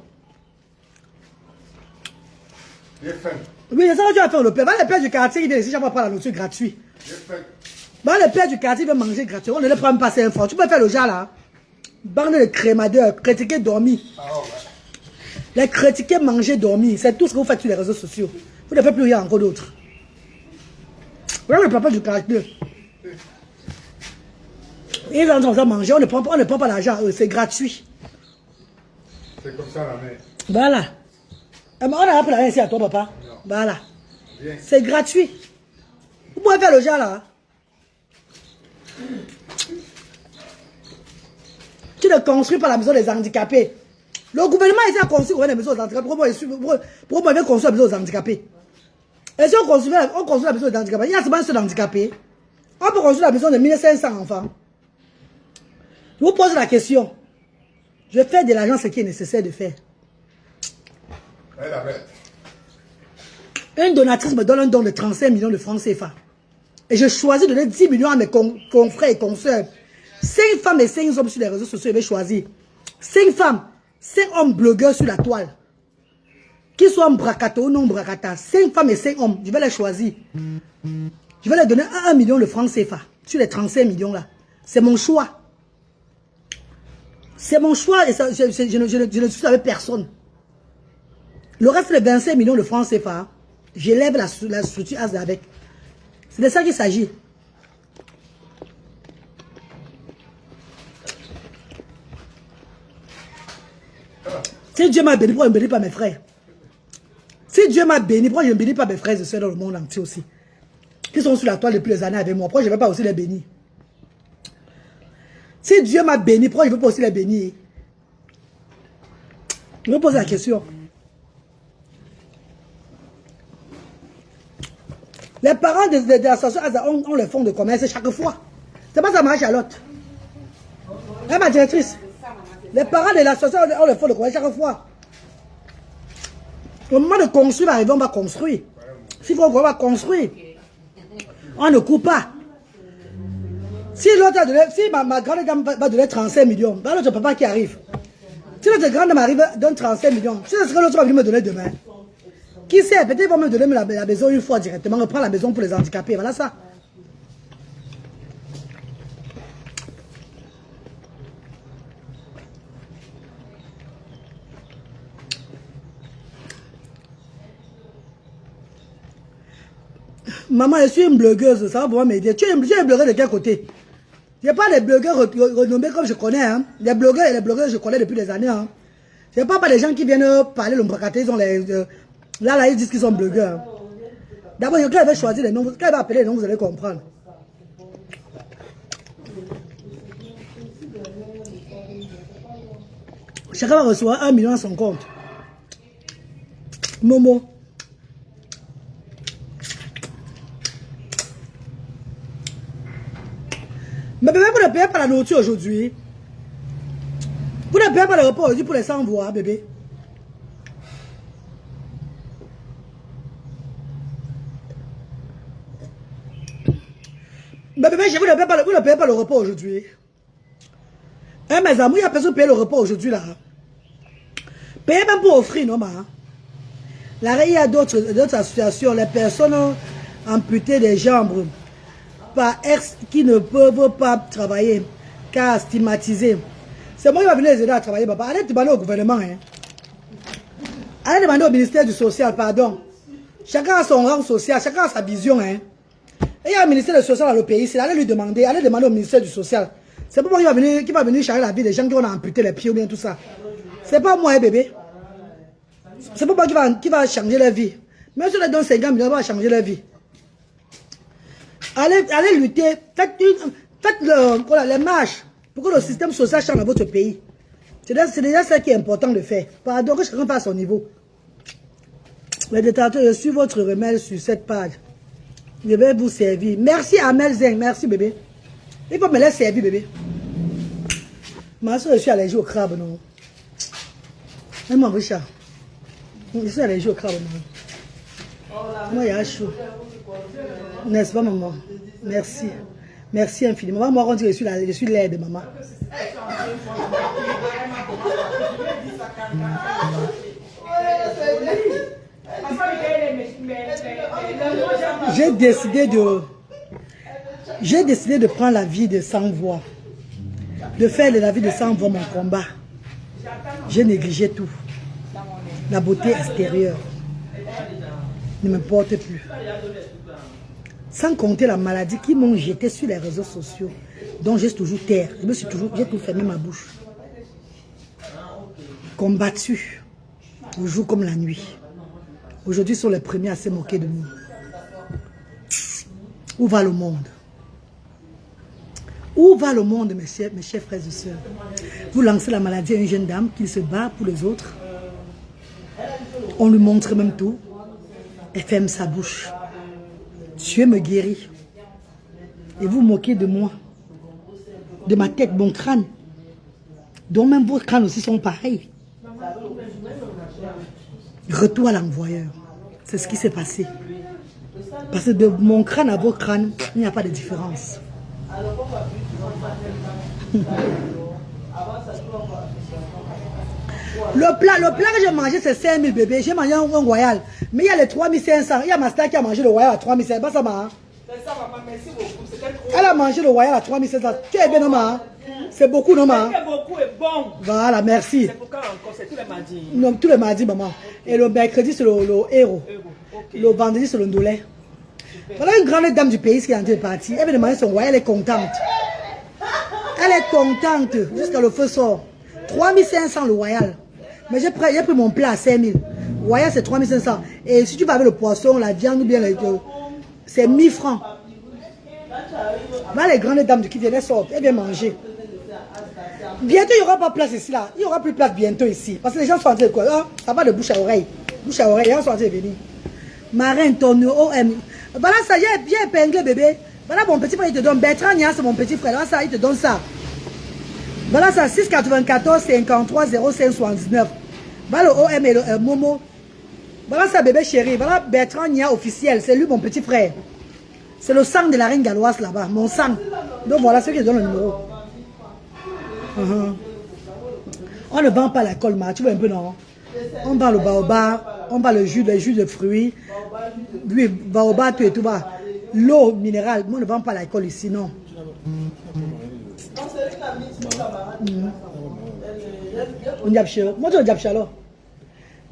J'ai faim. Oui, c'est ça que tu vas faire le père. Va le père du quartier, il vient ici, j'envoie pas la nourriture gratuite. J'ai faim. Va le père du quartier, il veut manger gratuit. On ne le prend même pas, c'est un fort. Tu peux faire le genre là. Bande de crémadeurs, critiquer, dormir. Ah, ouais. Les critiquer, manger, dormir. C'est tout ce que vous faites sur les réseaux sociaux. Vous ne faites plus rien encore d'autre. Voilà le papa du quartier. Ils ont besoin de manger, on ne prend pas l'argent, c'est gratuit. C'est comme ça la mère. Voilà. On n'a pas rien ici à toi, papa. Non. Voilà. Bien. C'est gratuit. Vous pouvez faire le genre là. Tu ne construis pas la maison des handicapés. Le gouvernement essaie de construire la maison des handicapés. Pourquoi il veut construire la maison des handicapés? Et si on construit la maison des handicapés, il y a seulement ceux handicapés. On peut construire la maison de 1500 enfants. Je vous pose la question. Je fais de l'argent ce qui est nécessaire de faire. Elle avait. Une donatrice me donne un don de 35 millions de francs CFA. Et je choisis de donner 10 millions à mes confrères et consoeurs. 5 femmes et 5 hommes sur les réseaux sociaux, je vais choisir. 5 femmes, 5 hommes blogueurs sur la toile. Qu'ils soient bracata ou non bracata. 5 femmes et 5 hommes, je vais les choisir. Je vais les donner 1 million de francs CFA. Sur les 35 millions là. C'est mon choix. C'est mon choix et ça, je ne suis avec personne. Le reste des 25 millions de francs CFA, j'élève la structure ASDA avec. C'est de ça qu'il s'agit. Si Dieu m'a béni, pourquoi je ne bénis pas mes frères? Si Dieu m'a béni, pourquoi je ne bénis pas mes frères et soeurs dans le monde entier aussi? Qui sont sur la toile depuis des années avec moi, pourquoi je ne vais pas aussi les bénir? Si Dieu m'a béni, pourquoi je ne veux pas aussi les bénir? Je me pose la question. Les parents de l'association ont le fonds de commerce chaque fois. C'est pas ça, Marie-Charlotte. Hein, ma directrice? Les parents de l'association ont le fonds de commerce chaque fois. Au moment de construire, on va construire. S'il faut qu'on va construire, on ne coupe pas. Si l'autre a donné, si ma grande dame va donner 35 millions, ben l'autre papa qui arrive. Si l'autre grande dame arrive, donne 35 millions, si ce serait l'autre va venir me donner demain. Qui sait, peut-être ils vont me donner la maison une fois directement, reprendre la maison pour les handicapés, voilà ça. Maman, je suis une blogueuse, ça va pouvoir m'aider. Tu es une blogueuse de quel côté? Je n'ai pas des blogueurs renommés comme je connais. Hein. Les blogueurs et les blogueurs, je connais depuis des années. Hein. Je n'ai pas des gens qui viennent parler le bracate, ils ont les... Là, ils disent qu'ils sont blogueurs. D'abord, quand il va choisir les noms, quand il va appeler les noms, vous allez comprendre. Chacun va recevoir 1 million à son compte. Momo. Mais bébé, vous ne payez pas la nourriture aujourd'hui. Vous ne payez pas le repas aujourd'hui pour les sans-voix, bébé. Mais bébé, vous ne payez pas le repas aujourd'hui. Hein, mes amis, il y a personne qui paye le repas aujourd'hui là. Payez même pour offrir, non, ma. Là, il y a d'autres associations, les personnes amputées des jambes, par ex qui ne peuvent pas travailler, car stigmatisés. C'est moi qui va venir les aider à travailler, papa. Allez demander au gouvernement. Hein. Allez demander au ministère du social, pardon. Chacun a son rang social, chacun a sa vision. Hein. Et il y a un ministère du social dans le pays, c'est allez lui demander, allez demander au ministère du social. C'est pas moi qui va venir changer la vie des gens qui ont amputé les pieds ou bien tout ça. C'est pas moi, hein, bébé. C'est pas moi qui va changer leur vie. Même si on leur donne 50 millions, on va changer leur vie. Allez lutter, faites les marches pour que le système social change dans votre pays. C'est déjà ça qui est important de faire. Pardon, que chacun fasse à son niveau. Les détenteurs, je suis votre remède sur cette page. Je vais vous servir. Merci Amel Zeng, merci bébé. Il faut me laisser servir bébé. Ma soeur, je suis allergique au crabe, non? Moi, Richard. Je suis allergique au crabe, non? Moi, il y a chaud. N'est-ce pas, maman? Merci. Merci infiniment. Moi, on dit que je suis laide, maman. J'ai décidé de prendre la vie de sans-voix. De faire de la vie de sans-voix mon combat. J'ai négligé tout. La beauté extérieure ne m'importe plus. Sans compter la maladie qui m'ont jeté sur les réseaux sociaux, dont j'ai toujours taire. J'ai tout fermé ma bouche. Combattu, le jour comme la nuit. Aujourd'hui, ils sont les premiers à se moquer de nous. Où va le monde? Où va le monde, mes chers frères et sœurs? Vous lancez la maladie à une jeune dame qui se bat pour les autres. On lui montre même tout. Elle ferme sa bouche. Dieu me guérit. Et vous moquez de moi. De ma tête, mon crâne. Donc même vos crânes aussi sont pareils. Retour à l'envoyeur. C'est ce qui s'est passé. Parce que de mon crâne à votre crâne, il n'y a pas de différence. Le plat que j'ai mangé, c'est 5000 bébés. J'ai mangé un royal. Mais il y a les 3500. Il y a ma star qui a mangé le royal à 3500. Pas ça, maman. Merci beaucoup. C'était trop. Elle a mangé le royal à 3500. Tu es bien, maman. C'est beaucoup, non, maman. C'est beaucoup et bon. Voilà, merci. C'est pourquoi encore, c'est tous les mardis. Non, tous les mardis, maman. Et le mercredi, c'est le héros. Okay. Le vendredi, c'est le ndolé. Voilà une grande dame du pays qui est en train de partir. Elle veut demander son royal, elle est contente. Elle est contente jusqu'à le feu sort. 3500 le royal. Mais j'ai pris mon plat à 5000. Le royal, c'est 3500. Et si tu vas avec le poisson, la viande ou bien c'est 1000 francs. Voilà les grandes dames qui viennent sortir. Elles viennent manger. Bientôt, il n'y aura pas de place ici, là. Il n'y aura plus de place bientôt ici. Parce que les gens sont en train de quoi? Ah, ça va de bouche à oreille. Bouche à oreille, les gens sont en train de venir. Marin, Tonio, OM. Voilà ça, j'ai épinglé, bébé. Voilà mon petit frère, il te donne. Bertrand Nia, c'est mon petit frère. Voilà ça, il te donne ça. Voilà ça, 694 53 05 79. Voilà le OM et le Momo. Voilà ça, bébé chéri. Voilà Bertrand Nia officiel. C'est lui, mon petit frère. C'est le sang de la reine galloise là-bas. Mon sang. Donc voilà ceux qui donnent le numéro. On ne vend pas la colma, tu vois un peu, non? On vend le baobab, on vend le jus de fruits. Oui, baobab, tout et tout bas. L'eau minérale, on ne vend pas l'alcool ici, non. On diapche. Moi, je diapche alors.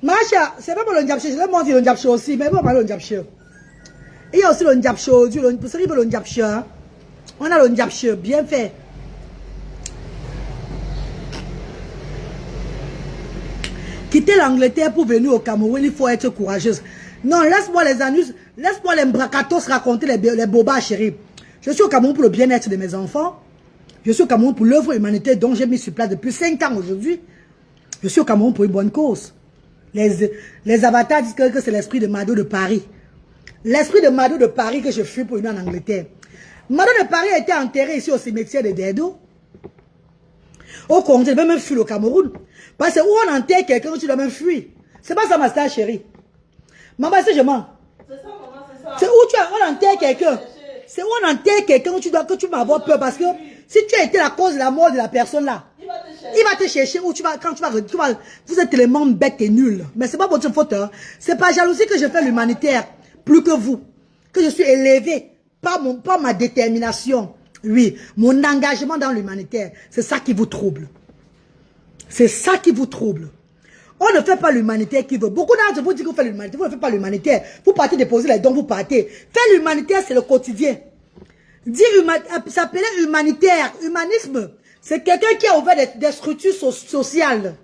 Macha, c'est pas pour le diapche, je vais montrer le diapche aussi, mais pas le diapche. Il y a aussi le diapche, pour ceux qui veulent le diapche, on a le diapche, bien fait. Quitter l'Angleterre pour venir au Cameroun, il faut être courageuse. Non, laisse-moi les anus, laisse-moi les bracatos raconter les bobas, chérie. Je suis au Cameroun pour le bien-être de mes enfants. Je suis au Cameroun pour l'œuvre humanitaire dont j'ai mis sur place depuis 5 ans aujourd'hui. Je suis au Cameroun pour une bonne cause. Les avatars disent que c'est l'esprit de Mado de Paris. L'esprit de Mado de Paris que je fuis pour venir en Angleterre. Mado de Paris a été enterré ici au cimetière de Derdo. Au Congo, je vais même fuir au Cameroun. Parce que où on enterre quelqu'un, tu dois même fuir. C'est pas ça ma star chérie. Maman, si je mens. C'est ça, maman, c'est ça. C'est où on enterre quelqu'un. C'est où on enterre quelqu'un que tu vas avoir peur. Parce que si tu as été la cause de la mort de la personne là, il va te chercher où tu vas, quand tu vas, vous êtes tellement bêtes et nuls. Mais c'est pas votre faute. Hein. C'est pas jalousie que je fais l'humanitaire plus que vous. Que je suis élevé par ma détermination. Oui, mon engagement dans l'humanitaire. C'est ça qui vous trouble. C'est ça qui vous trouble. On ne fait pas l'humanitaire qui veut. Beaucoup d'entre vous disent que vous faites l'humanitaire. Vous ne faites pas l'humanitaire. Vous partez déposer les dons, vous partez. Faire l'humanitaire, c'est le quotidien. Dire s'appeler humanitaire, humanisme, c'est quelqu'un qui a ouvert des structures sociales.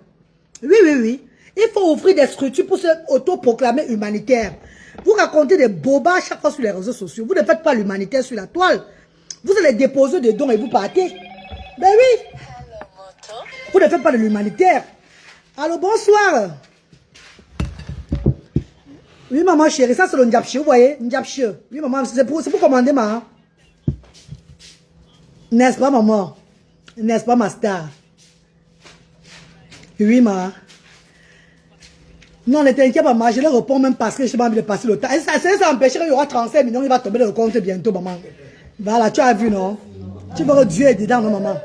Oui, oui, oui. Il faut ouvrir des structures pour se autoproclamer humanitaire. Vous racontez des bobas chaque fois sur les réseaux sociaux. Vous ne faites pas l'humanitaire sur la toile. Vous allez déposer des dons et vous partez. Ben oui. Vous ne faites pas de l'humanitaire. Allô, bonsoir. Oui, maman chérie, ça c'est le ndiapche, vous voyez, ndiapche. Oui, maman, c'est pour commander, maman. N'est-ce pas, maman? N'est-ce pas, ma star? Oui, maman. Non, ne t'inquiète pas, maman, je le réponds même parce que je n'ai pas envie de passer le temps. Et ça empêcherait, il y aura 35 millions, il va tomber dans le compte bientôt, maman. Voilà, tu as vu, non? Tu veux que Dieu est dedans, non, maman?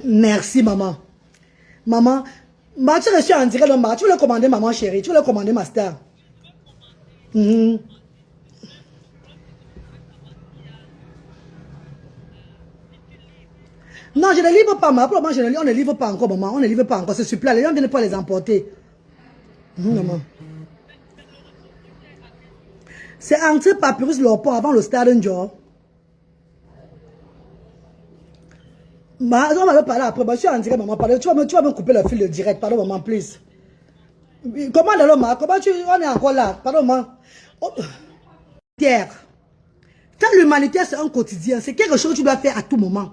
Merci, maman. Maman, tu reçu en direct, tu veux le commander, maman chérie. Tu veux le commander, ma star. Non, je ne livre pas, maman. On ne livre pas encore, maman. On ne livre pas encore. C'est sur place. Les gens ne viennent pas les emporter. Maman. C'est entré Papyrus Lopon avant le stade Joe. On va parler après. Je suis en direct, maman. Tu vas me couper le fil de direct. Pardon, maman, please. Comment l'homme? Comment on est encore là? Pardon, maman. Oh. Terre. Faire l'humanitaire, c'est un quotidien. C'est quelque chose que tu dois faire à tout moment.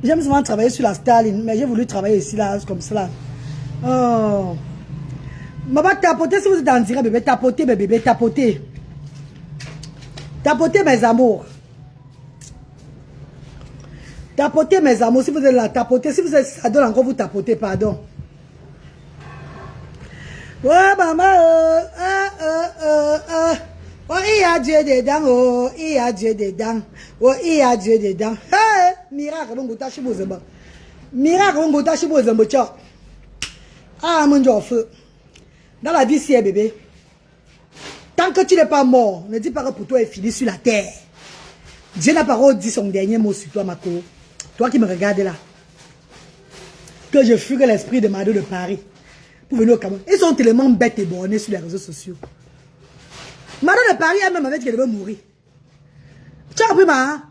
J'aime souvent travailler sur la Staline, mais j'ai voulu travailler ici, là, comme cela. Oh. Maman, tapotez si vous êtes en direct, bébé. Tapotez, bébé, tapotez. Tapotez, mes amours. Tapotez mes amours, si vous êtes là, tapotez. Si vous êtes, ça donne encore, vous tapotez, pardon. Ouais, maman, oh, il y a Dieu dedans, oh, il y a Dieu dedans, oh, il y a Dieu dedans. Hey, miracle, on goûte à chibo zamba. Miracle, on goûte à chibo zamba, tcha. Ah, mon Dieu, feu. Dans la vie, c'est bébé. Tant que tu n'es pas mort, ne dis pas que pour toi est fini sur la terre. Dieu n'a pas dit son dernier mot sur toi, Mako. Toi qui me regardes là. Que je fugue l'esprit de Mado de Paris. Pour venir au Cameroun. Ils sont tellement bêtes et bornés sur les réseaux sociaux. Mado de Paris elle-même avait dit qu'elle devait mourir. Tu as compris, ma?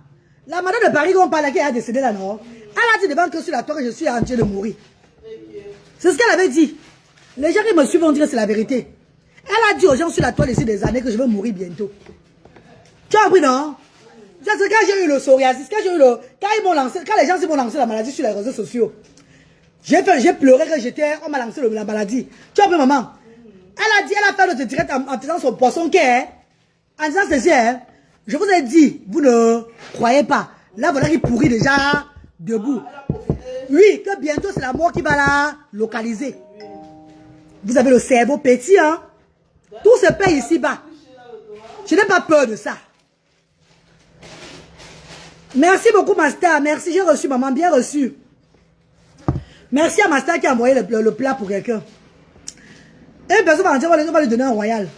La Mado de Paris, on parle qui a décédé là, non? Elle a dit devant que sur la toile, je suis en train de mourir. C'est ce qu'elle avait dit. Les gens qui me suivent vont dire que c'est la vérité. Elle a dit aux gens sur la toile ici des années que je vais mourir bientôt. Tu as compris, non? C'est quand j'ai eu le psoriasis, quand les gens m'ont lancé la maladie sur les réseaux sociaux. J'ai pleuré quand on m'a lancé la maladie. Tu as compris, maman? Elle a dit, elle a fait notre direct en faisant son poisson qu'elle, en disant ceci, hein, je vous ai dit, vous ne croyez pas. Là, voilà qu'il pourrit déjà debout. Oui, que bientôt c'est la mort qui va la localiser. Vous avez le cerveau petit, hein? Tout se paye ici-bas. Je n'ai pas peur de ça. Merci beaucoup, Master. Merci, j'ai reçu, maman, bien reçu. Merci à Master qui a envoyé le plat pour quelqu'un. Et une personne va dire, on va lui donner un royal.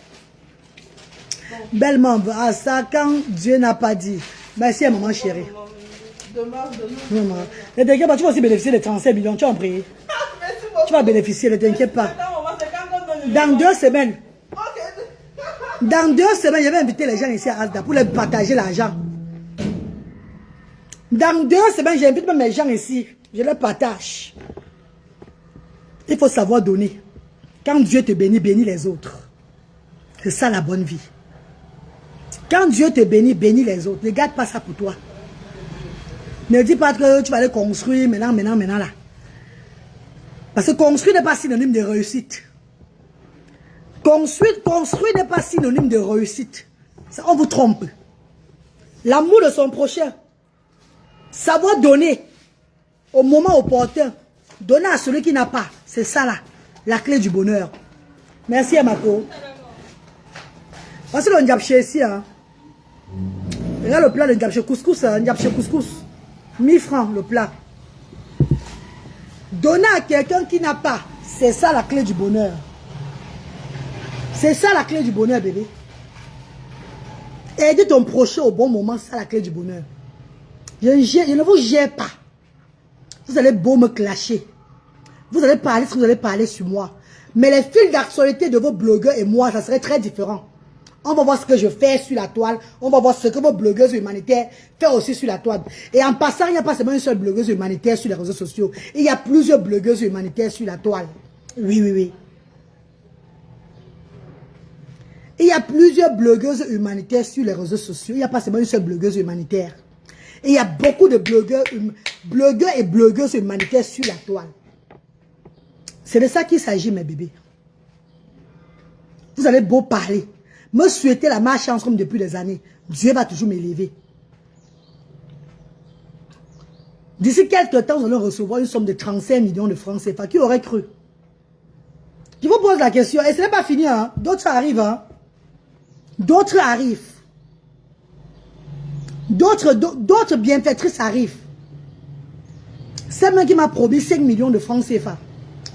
Belle membre, à ça, quand Dieu n'a pas dit. Merci à maman chérie. Maman. Ne t'inquiète pas, tu vas aussi bénéficier des 35 millions, tu as compris. Tu vas bénéficier, ne t'inquiète pas. Dans 2 semaines. Dans 2 semaines, je vais inviter les gens ici à Asda pour les partager l'argent. Dans 2 semaines, j'invite même les gens ici. Je les partage. Il faut savoir donner. Quand Dieu te bénit, bénis les autres. C'est ça la bonne vie. Quand Dieu te bénit, bénis les autres. Ne garde pas ça pour toi. Ne dis pas que tu vas aller construire maintenant là. Parce que construire n'est pas synonyme de réussite. Construire n'est pas synonyme de réussite. Ça, on vous trompe. L'amour de son prochain. Savoir donner au moment opportun. Donner à celui qui n'a pas. C'est ça là. La clé du bonheur. Merci à Mako. Voici le ndiapché ici. Hein. Regarde le plat de ndiapché couscous. Ndiapché couscous. 1000 francs le plat. Donner à quelqu'un qui n'a pas. C'est ça la clé du bonheur. C'est ça la clé du bonheur, bébé. Aider ton prochain au bon moment, c'est la clé du bonheur. Je ne vous gère pas. Vous allez beau me clasher. Vous allez parler ce que vous allez parler sur moi. Mais les fils d'actualité de vos blogueurs et moi, ça serait très différent. On va voir ce que je fais sur la toile. On va voir ce que vos blogueuses humanitaires font aussi sur la toile. Et en passant, il n'y a pas seulement une seule blogueuse humanitaire sur les réseaux sociaux. Il y a plusieurs blogueuses humanitaires sur la toile. Oui, oui, oui. Il y a plusieurs blogueuses humanitaires sur les réseaux sociaux. Il n'y a pas seulement une seule blogueuse humanitaire. Et il y a beaucoup de blogueurs et blogueuses humanitaires sur la toile. C'est de ça qu'il s'agit, mes bébés. Vous avez beau parler, me souhaiter la malchance comme depuis des années. Dieu va toujours m'élever. D'ici quelques temps, nous allons recevoir une somme de 35 millions de francs CFA. Qui aurait cru? Je vous pose la question. Et ce n'est pas fini, hein? D'autres arrivent, hein? D'autres arrivent. D'autres bienfaitrices arrivent. Celle qui m'a promis 5 millions de francs CFA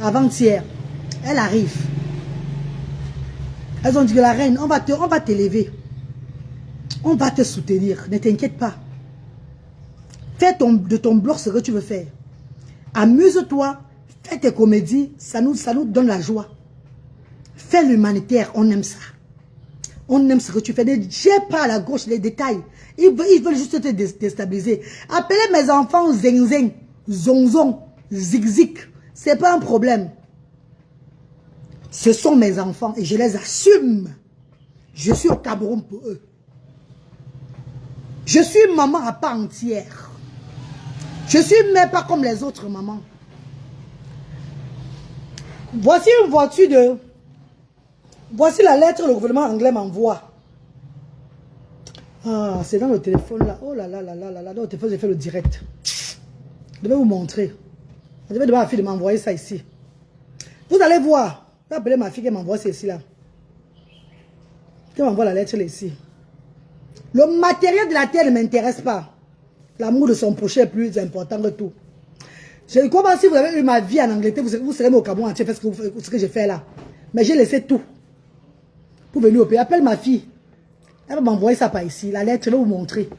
avant-hier, elle arrive. Elles ont dit que la reine, on va t'élever. On va te soutenir. Ne t'inquiète pas. Fais de ton blog ce que tu veux faire. Amuse-toi. Fais tes comédies. Ça nous donne la joie. Fais l'humanitaire. On aime ça. On aime ce que tu fais. Ne gère pas à la gauche les détails. Ils veulent juste te déstabiliser. Appelez mes enfants zeng zeng, zonzon, zig zig. C'est pas un problème. Ce sont mes enfants et je les assume. Je suis au Cameroun pour eux. Je suis maman à part entière. Je suis même pas comme les autres mamans. Voici une voiture de... Voici la lettre que le gouvernement anglais m'envoie. Ah, c'est dans le téléphone là. Oh là là là là là là. Dans le téléphone, j'ai fait le direct. Je vais vous montrer. Je vais demander à ma fille de m'envoyer ça ici. Vous allez voir. Je vais appeler ma fille qui m'envoie ceci là. Qui m'envoie la lettre là ici. Le matériel de la terre ne m'intéresse pas. L'amour de son prochain est plus important que tout. Je comprends si vous avez eu ma vie en Angleterre, vous serez au Cameroun entier, faire ce que j'ai fait là. Mais j'ai laissé tout. Pour venir au pays. Appelle ma fille. Elle va m'envoyer ça par ici. La lettre, je vais vous montrer.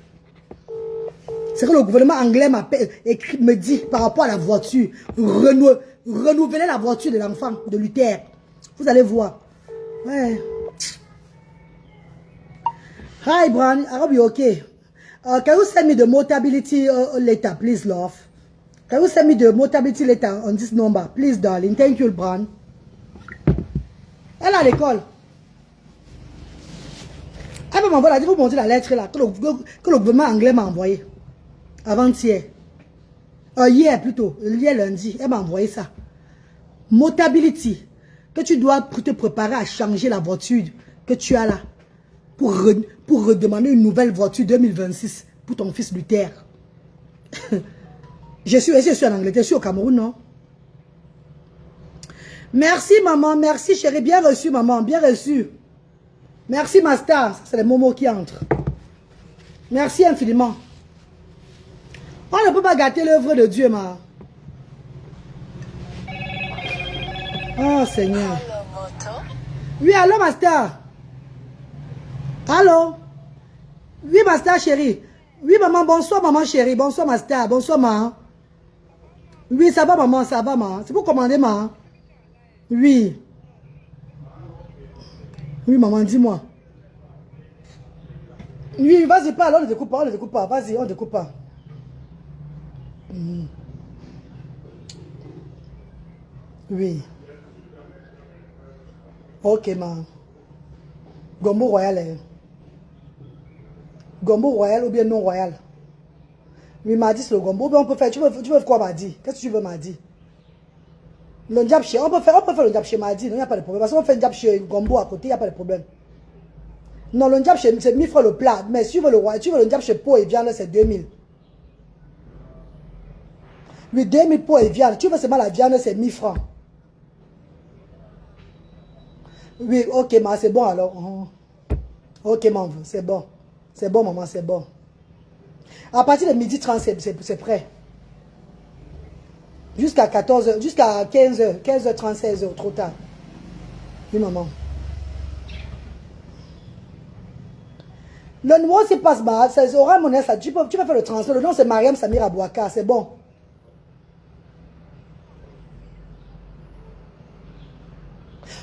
C'est que le gouvernement anglais me dit par rapport à la voiture. Renouveler la voiture de l'enfant, de Luther. Vous allez voir. Ouais. Hi, Bran. I hope you're okay. Can you send me the Motability letter, please, love? Can you send me the Motability letter on this number? Please, darling. Thank you, Bran. Elle est à l'école. Elle va m'envoyer, vous montrer la lettre là, que le gouvernement anglais m'a envoyé. Avant-hier. Hier plutôt. Hier lundi. Elle m'a envoyé ça. Motability. Que tu dois te préparer à changer la voiture que tu as là. Pour redemander une nouvelle voiture 2026 pour ton fils Luther. je suis en Angleterre, je suis au Cameroun, non? Merci, maman. Merci, chérie. Bien reçu, maman. Bien reçu. Merci, ma star. C'est les momos qui entrent. Merci infiniment. On ne peut pas gâter l'œuvre de Dieu, ma. Oh, Seigneur. Oui, allô, ma star. Allô? Oui, ma star, chérie. Oui, maman. Bonsoir, maman, chérie. Bonsoir, ma star. Bonsoir, maman. Oui, ça va, maman. Ça va, maman. C'est pour commander, maman. Oui. Oui, maman, dis-moi. Oui, vas-y, parle. On ne découpe pas, on ne découpe pas. Vas-y, on ne découpe pas. Oui. Ok, maman. Gombo royal, hein. Gombo royal ou bien non royal? Oui, m'a dit c'est le gombo. On peut faire. Tu veux quoi, m'a dit? Qu'est-ce que tu veux, m'a dit? Le diable chez. On peut faire le diable chez, m'a dit. Non, il n'y a pas de problème. Parce qu'on fait le diable chez gombo à côté, il n'y a pas de problème. Non, le diable chez, c'est 1000 francs le plat. Mais si tu veux le diable chez pot et viande, c'est 2000. Oui, 2000 pot et viande. Tu veux seulement la viande, c'est 1000 francs. Oui, ok, maman, c'est bon alors. Ok, maman, c'est bon. C'est bon, maman, c'est bon. À partir de 12h30, c'est prêt. Jusqu'à 14h, jusqu'à 15h, 15h30, 16h, trop tard. Oui, maman. Le numéro, c'est passe bas, c'est Orange Money, ça. Tu peux faire le transfert. Le nom, c'est Mariam Samir Abouaka, c'est bon.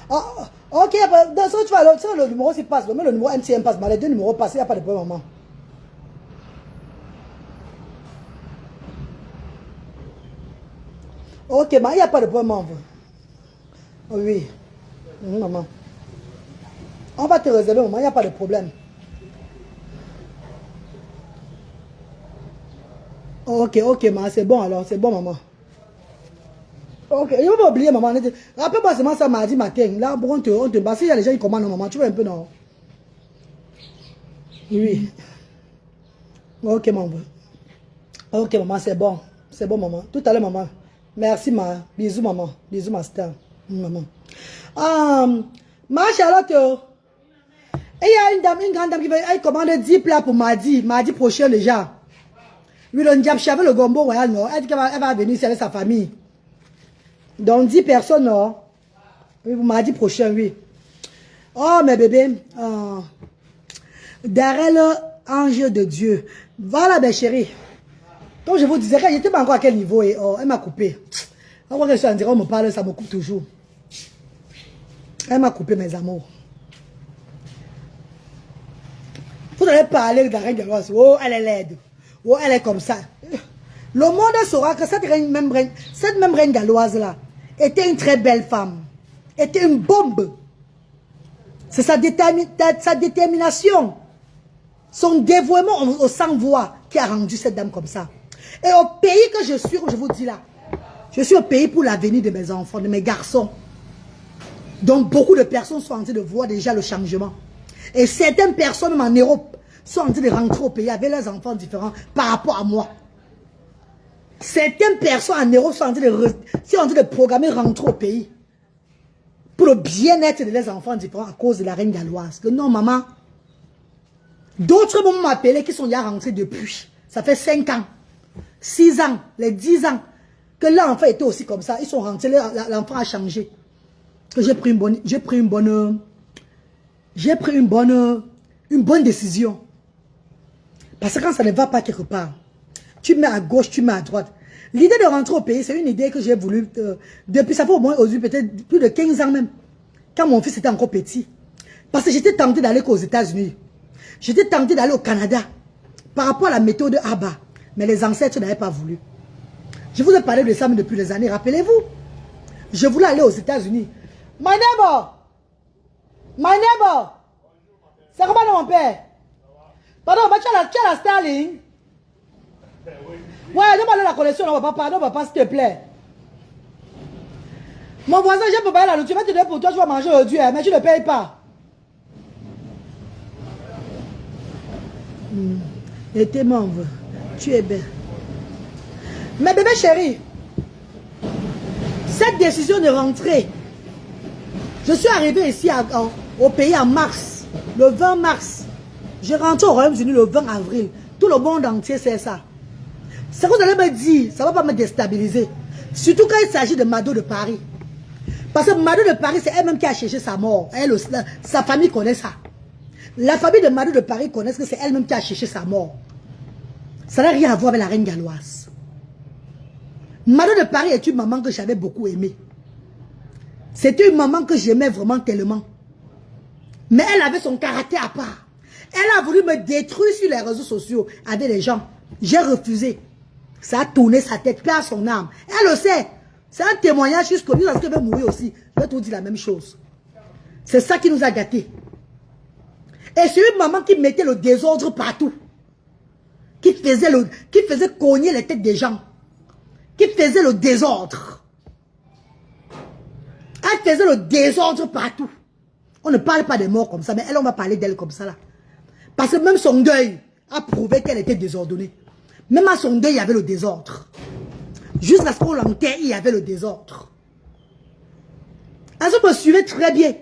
Ah, ok, dans ce tu vas, le numéro, c'est passe. Mais le numéro MTN passe bas. Les deux numéros passent, il n'y a pas de problème, maman. Ok, mais il n'y a pas de problème, maman. Oui. Maman. On va te réserver, maman, il n'y a pas de problème. Ok, ok, maman, c'est bon alors, c'est bon, maman. Ok, il ne faut pas oublier, maman. Rappelle-moi seulement ça mardi matin. Là, on te bat. S'il y a les gens qui commandent, maman, tu veux un peu, non? Oui. Ok, maman. Ok, maman, c'est bon. C'est bon, maman. Tout à l'heure, maman. Merci, ma. Bisous, maman. Bisous, ma star. Maman. Ma Charlotte. Et il y a une dame, une grande dame qui veut commander 10 plats pour mardi. Mardi prochain, déjà. Oui, le Ndiabchi avec le gombo royal, non? Elle dit qu'elle va venir ici avec sa famille. Donc 10 personnes, non? Oui, mardi prochain, oui. Oh, mes bébés. Darrell, ange de Dieu. Voilà, mes chéris. Donc, je vous disais, elle n'était pas encore à quel niveau. Et, elle m'a coupé. On voit que je suis en direct, on me parle, ça me coupe toujours. Elle m'a coupé, mes amours. Vous allez parler de la reine Galoise. Oh, elle est laide. Oh, elle est comme ça. Le monde saura que cette même reine galloise là était une très belle femme. Était une bombe. C'est sa détermination. Son dévouement au sans-voix qui a rendu cette dame comme ça. Et au pays que je suis, comme je vous dis là, je suis au pays pour l'avenir de mes enfants, de mes garçons. Donc beaucoup de personnes sont en train de voir déjà le changement. Et certaines personnes en Europe sont en train de rentrer au pays avec leurs enfants différents par rapport à moi. Certaines personnes en Europe sont en train de programmer rentrer au pays. Pour le bien-être de leurs enfants différents à cause de la reine galloise. Non, maman. D'autres m'ont appelé qui sont déjà rentrés depuis. Ça fait 5 ans, 6 ans, les 10 ans. Que l'enfant était aussi comme ça. Ils sont rentrés, l'enfant a changé. Que j'ai pris une bonne décision. Parce que quand ça ne va pas quelque part, tu mets à gauche, tu mets à droite. L'idée de rentrer au pays, c'est une idée que j'ai voulu, depuis, ça fait au moins peut-être plus de 15 ans même, quand mon fils était encore petit. Parce que j'étais tenté d'aller aux États-Unis. J'étais tenté d'aller au Canada, par rapport à la méthode ABBA. Mais les ancêtres n'avaient pas voulu. Je vous ai parlé de ça depuis des années, rappelez-vous. Je voulais aller aux États-Unis. My neighbor! C'est comment mon père? Pardon, tu as la Starling? Ouais, donne-moi la connexion, papa, s'il te plaît. Mon voisin, j'ai préparé la nourriture, tu vas te donner pour toi, tu vas manger aujourd'hui, mais tu ne payes pas. Et tes membres, tu es belle. Mais bébé chéri, cette décision de rentrer, je suis arrivé ici au pays en mars, le 20 mars. Je rentre au Royaume-Uni le 20 avril. Tout le monde entier sait ça. C'est que vous allez me dire, ça ne va pas me déstabiliser. Surtout quand il s'agit de Mado de Paris. Parce que Mado de Paris, c'est elle-même qui a cherché sa mort. Elle, sa famille connaît ça. La famille de Mado de Paris connaît que c'est elle-même qui a cherché sa mort. Ça n'a rien à voir avec la reine galloise. Mado de Paris est une maman que j'avais beaucoup aimée. C'était une maman que j'aimais vraiment tellement. Mais elle avait son caractère à part. Elle a voulu me détruire sur les réseaux sociaux avec les gens. J'ai refusé. Ça a tourné sa tête, paix à son âme. Elle le sait. C'est un témoignage jusqu'au bout parce qu'elle va mourir aussi. Je vais tout dire la même chose. C'est ça qui nous a gâtés. Et c'est une maman qui mettait le désordre partout. Qui faisait cogner les têtes des gens. Qui faisait le désordre. Elle faisait le désordre partout. On ne parle pas des morts comme ça, mais elle, on va parler d'elle comme ça là. Parce que même son deuil a prouvé qu'elle était désordonnée. Même à son deuil, il y avait le désordre. Jusqu'à ce qu'on l'enterre, il y avait le désordre. Elle me suivait très bien.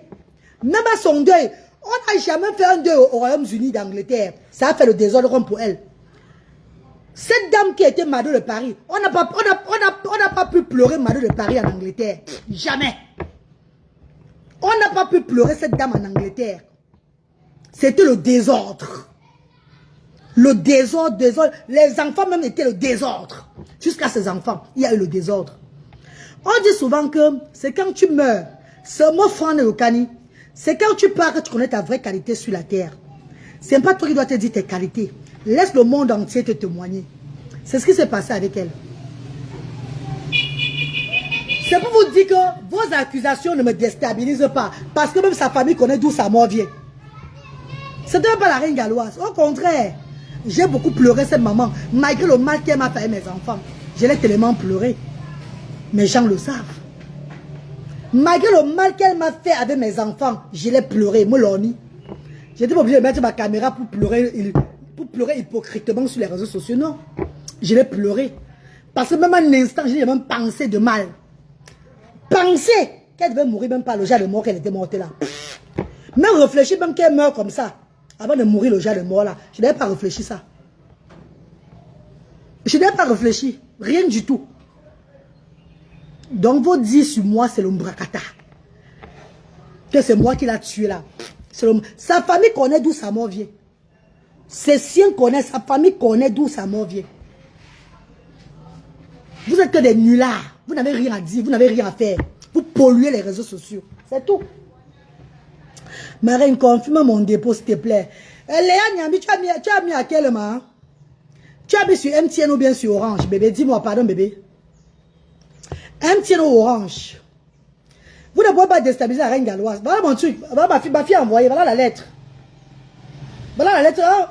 Même à son deuil, on n'a jamais fait un deuil au Royaume-Uni d'Angleterre. Ça a fait le désordre comme pour elle. Cette dame qui était Mado de Paris, on n'a pas pu pleurer Mado de Paris en Angleterre. Jamais. On n'a pas pu pleurer cette dame en Angleterre. C'était le désordre. Le désordre. Les enfants même étaient le désordre. Jusqu'à ces enfants, il y a eu le désordre. On dit souvent que c'est quand tu meurs. Ce mot Fran et Okani, c'est quand tu pars que tu connais ta vraie qualité sur la terre. C'est pas toi qui dois te dire tes qualités. Laisse le monde entier te témoigner. C'est ce qui s'est passé avec elle. C'est pour vous dire que vos accusations ne me déstabilisent pas. Parce que même sa famille connaît d'où sa mort vient. Ce n'était pas la reine galloise. Au contraire, j'ai beaucoup pleuré cette maman. Malgré le mal qu'elle m'a fait à mes enfants. Je l'ai tellement pleuré. Mes gens le savent. Malgré le mal qu'elle m'a fait avec mes enfants, je l'ai pleuré. Moi, l'oni. J'étais pas obligé de mettre ma caméra pour pleurer hypocritement sur les réseaux sociaux. Non. Je l'ai pleuré. Parce que même un instant, j'ai même pensé de mal. Penser qu'elle devait mourir même pas le genre de mort qu'elle était morte là. Même réfléchir même qu'elle meurt comme ça. Avant de mourir le genre de mort là. Je n'avais pas réfléchi ça. Je n'avais pas réfléchi. Rien du tout. Donc vous dites sur moi c'est le Mbrakata. Que c'est moi qui l'a tué là. Sa famille connaît d'où sa mort vient. Ses siens connaissent, sa famille connaît d'où sa mort vient. Vous êtes que des nullards. Vous n'avez rien à dire, vous n'avez rien à faire. Vous polluez les réseaux sociaux. C'est tout. Marine, confirme mon dépôt, s'il te plaît. Léa Niambi, tu as mis à quel moment? Tu as mis sur MTN ou bien sur Orange, bébé? Dis-moi, pardon, bébé. MTN ou Orange? Vous ne pouvez pas déstabiliser la reine galloise. Voilà mon truc. Voilà ma fille a envoyé. Voilà la lettre. Voilà la lettre. Hein?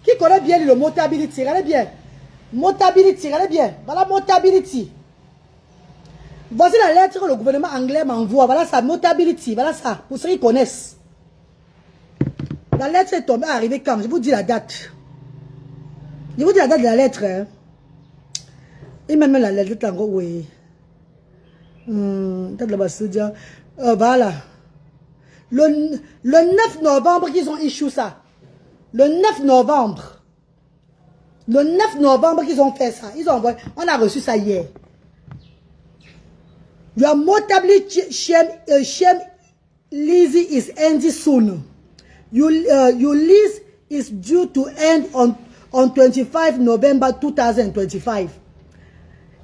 Qui connaît bien le Motability? Regardez bien. Motability, regardez bien. Voilà Motability. Voici la lettre que le gouvernement anglais m'envoie. Voilà ça, Motability. Voilà ça. Pour ceux qui connaissent. La lettre est tombée, arrivée quand? Je vous dis la date. Je vous dis la date de la lettre. Hein. Et même la lettre en gros, oui. Voilà. Le 9 novembre qu'ils ont issu ça. Le 9 novembre. Le 9 novembre qu'ils ont fait ça. Ils ont envoyé. On a reçu ça hier. Your mortality shame lease is ending soon. Your lease is due to end on 25 November 2025.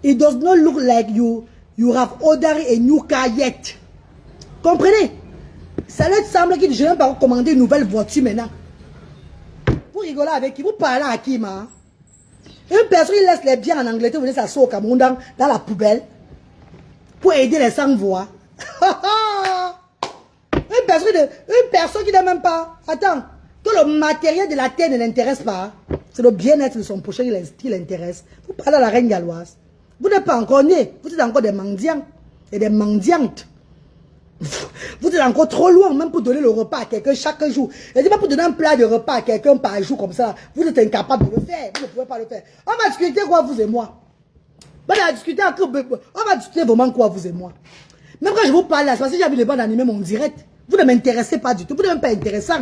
It does not look like you have ordered a new car yet. Comprenez? Ça leur semble que je n'ai pas commandé une nouvelle voiture maintenant. Vous rigolez avec qui? Vous parlez à qui, ma? Une personne qui laisse les biens en Angleterre venir s'asseoir au Cameroun dans la poubelle pour aider les sans-voix. Une personne qui n'a même pas... Attends, que le matériel de la terre ne l'intéresse pas. C'est le bien-être de son prochain qui l'intéresse. Vous parlez à la reine galloise. Vous n'êtes pas encore né. Vous êtes encore des mendiants et des mendiantes. Vous êtes encore trop loin même pour donner le repas à quelqu'un chaque jour. Et dis pas pour donner un plat de repas à quelqu'un par jour comme ça. Vous êtes incapable de le faire. Vous ne pouvez pas le faire. On va discuter quoi, vous et moi? On va discuter vraiment quoi, vous et moi. Même quand je vous parle là, c'est parce que j'ai vu les bandes animées mon direct. Vous ne m'intéressez pas du tout. Vous n'êtes même pas intéressant.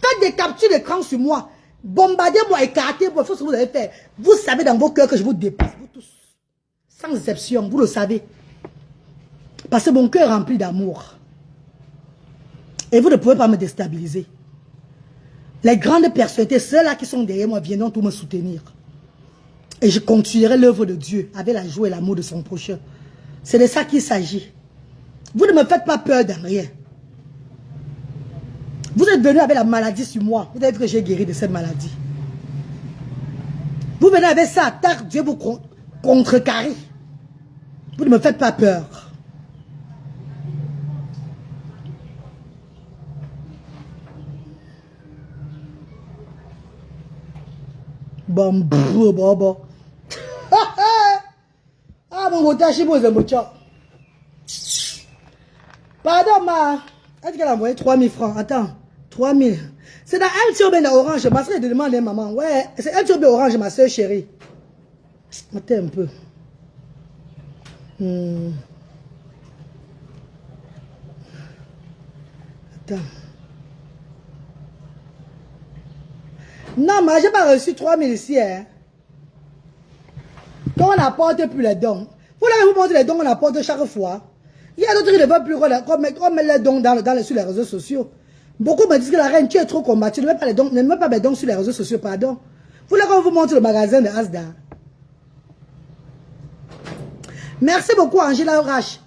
Faites des captures d'écran sur moi. Bombardez-moi, écartez-moi. Il faut ce que vous avez fait. Vous savez dans vos cœurs que je vous dépasse. Vous tous. Sans exception. Vous le savez. Parce que mon cœur est rempli d'amour. Et vous ne pouvez pas me déstabiliser. Les grandes personnalités, ceux-là qui sont derrière moi, viendront tout me soutenir. Et je continuerai l'œuvre de Dieu avec la joie et l'amour de son prochain. C'est de ça qu'il s'agit. Vous ne me faites pas peur de rien. Vous êtes venu avec la maladie sur moi. Vous avez vu que j'ai guéri de cette maladie. Vous venez avec ça, attaque, Dieu vous contrecarrer. Vous ne me faites pas peur. Bon. Ah, mon otage, moi, c'est mon chat. Pardon, ma. Est-ce qu'elle a envoyé 3000 francs? Attends, 3000. C'est dans MTOB Orange. Ma soeur, elle demande à maman. Ouais, c'est MTOB Orange, ma soeur chérie. Attends un peu. Attends. Non, mais je n'ai pas reçu 3000 ici. Hein. Quand on n'apporte plus les dons. Vous l'avez vous montré les dons qu'on apporte chaque fois. Il y a d'autres qui ne veulent plus qu'on met les dons sur les réseaux sociaux. Beaucoup me disent que la reine, tu es trop combattue. Ne mets pas les dons, ne mets pas mes dons sur les réseaux sociaux, pardon. Vous voulez qu'on vous montre le magasin de Asda. Merci beaucoup, Angela Orache.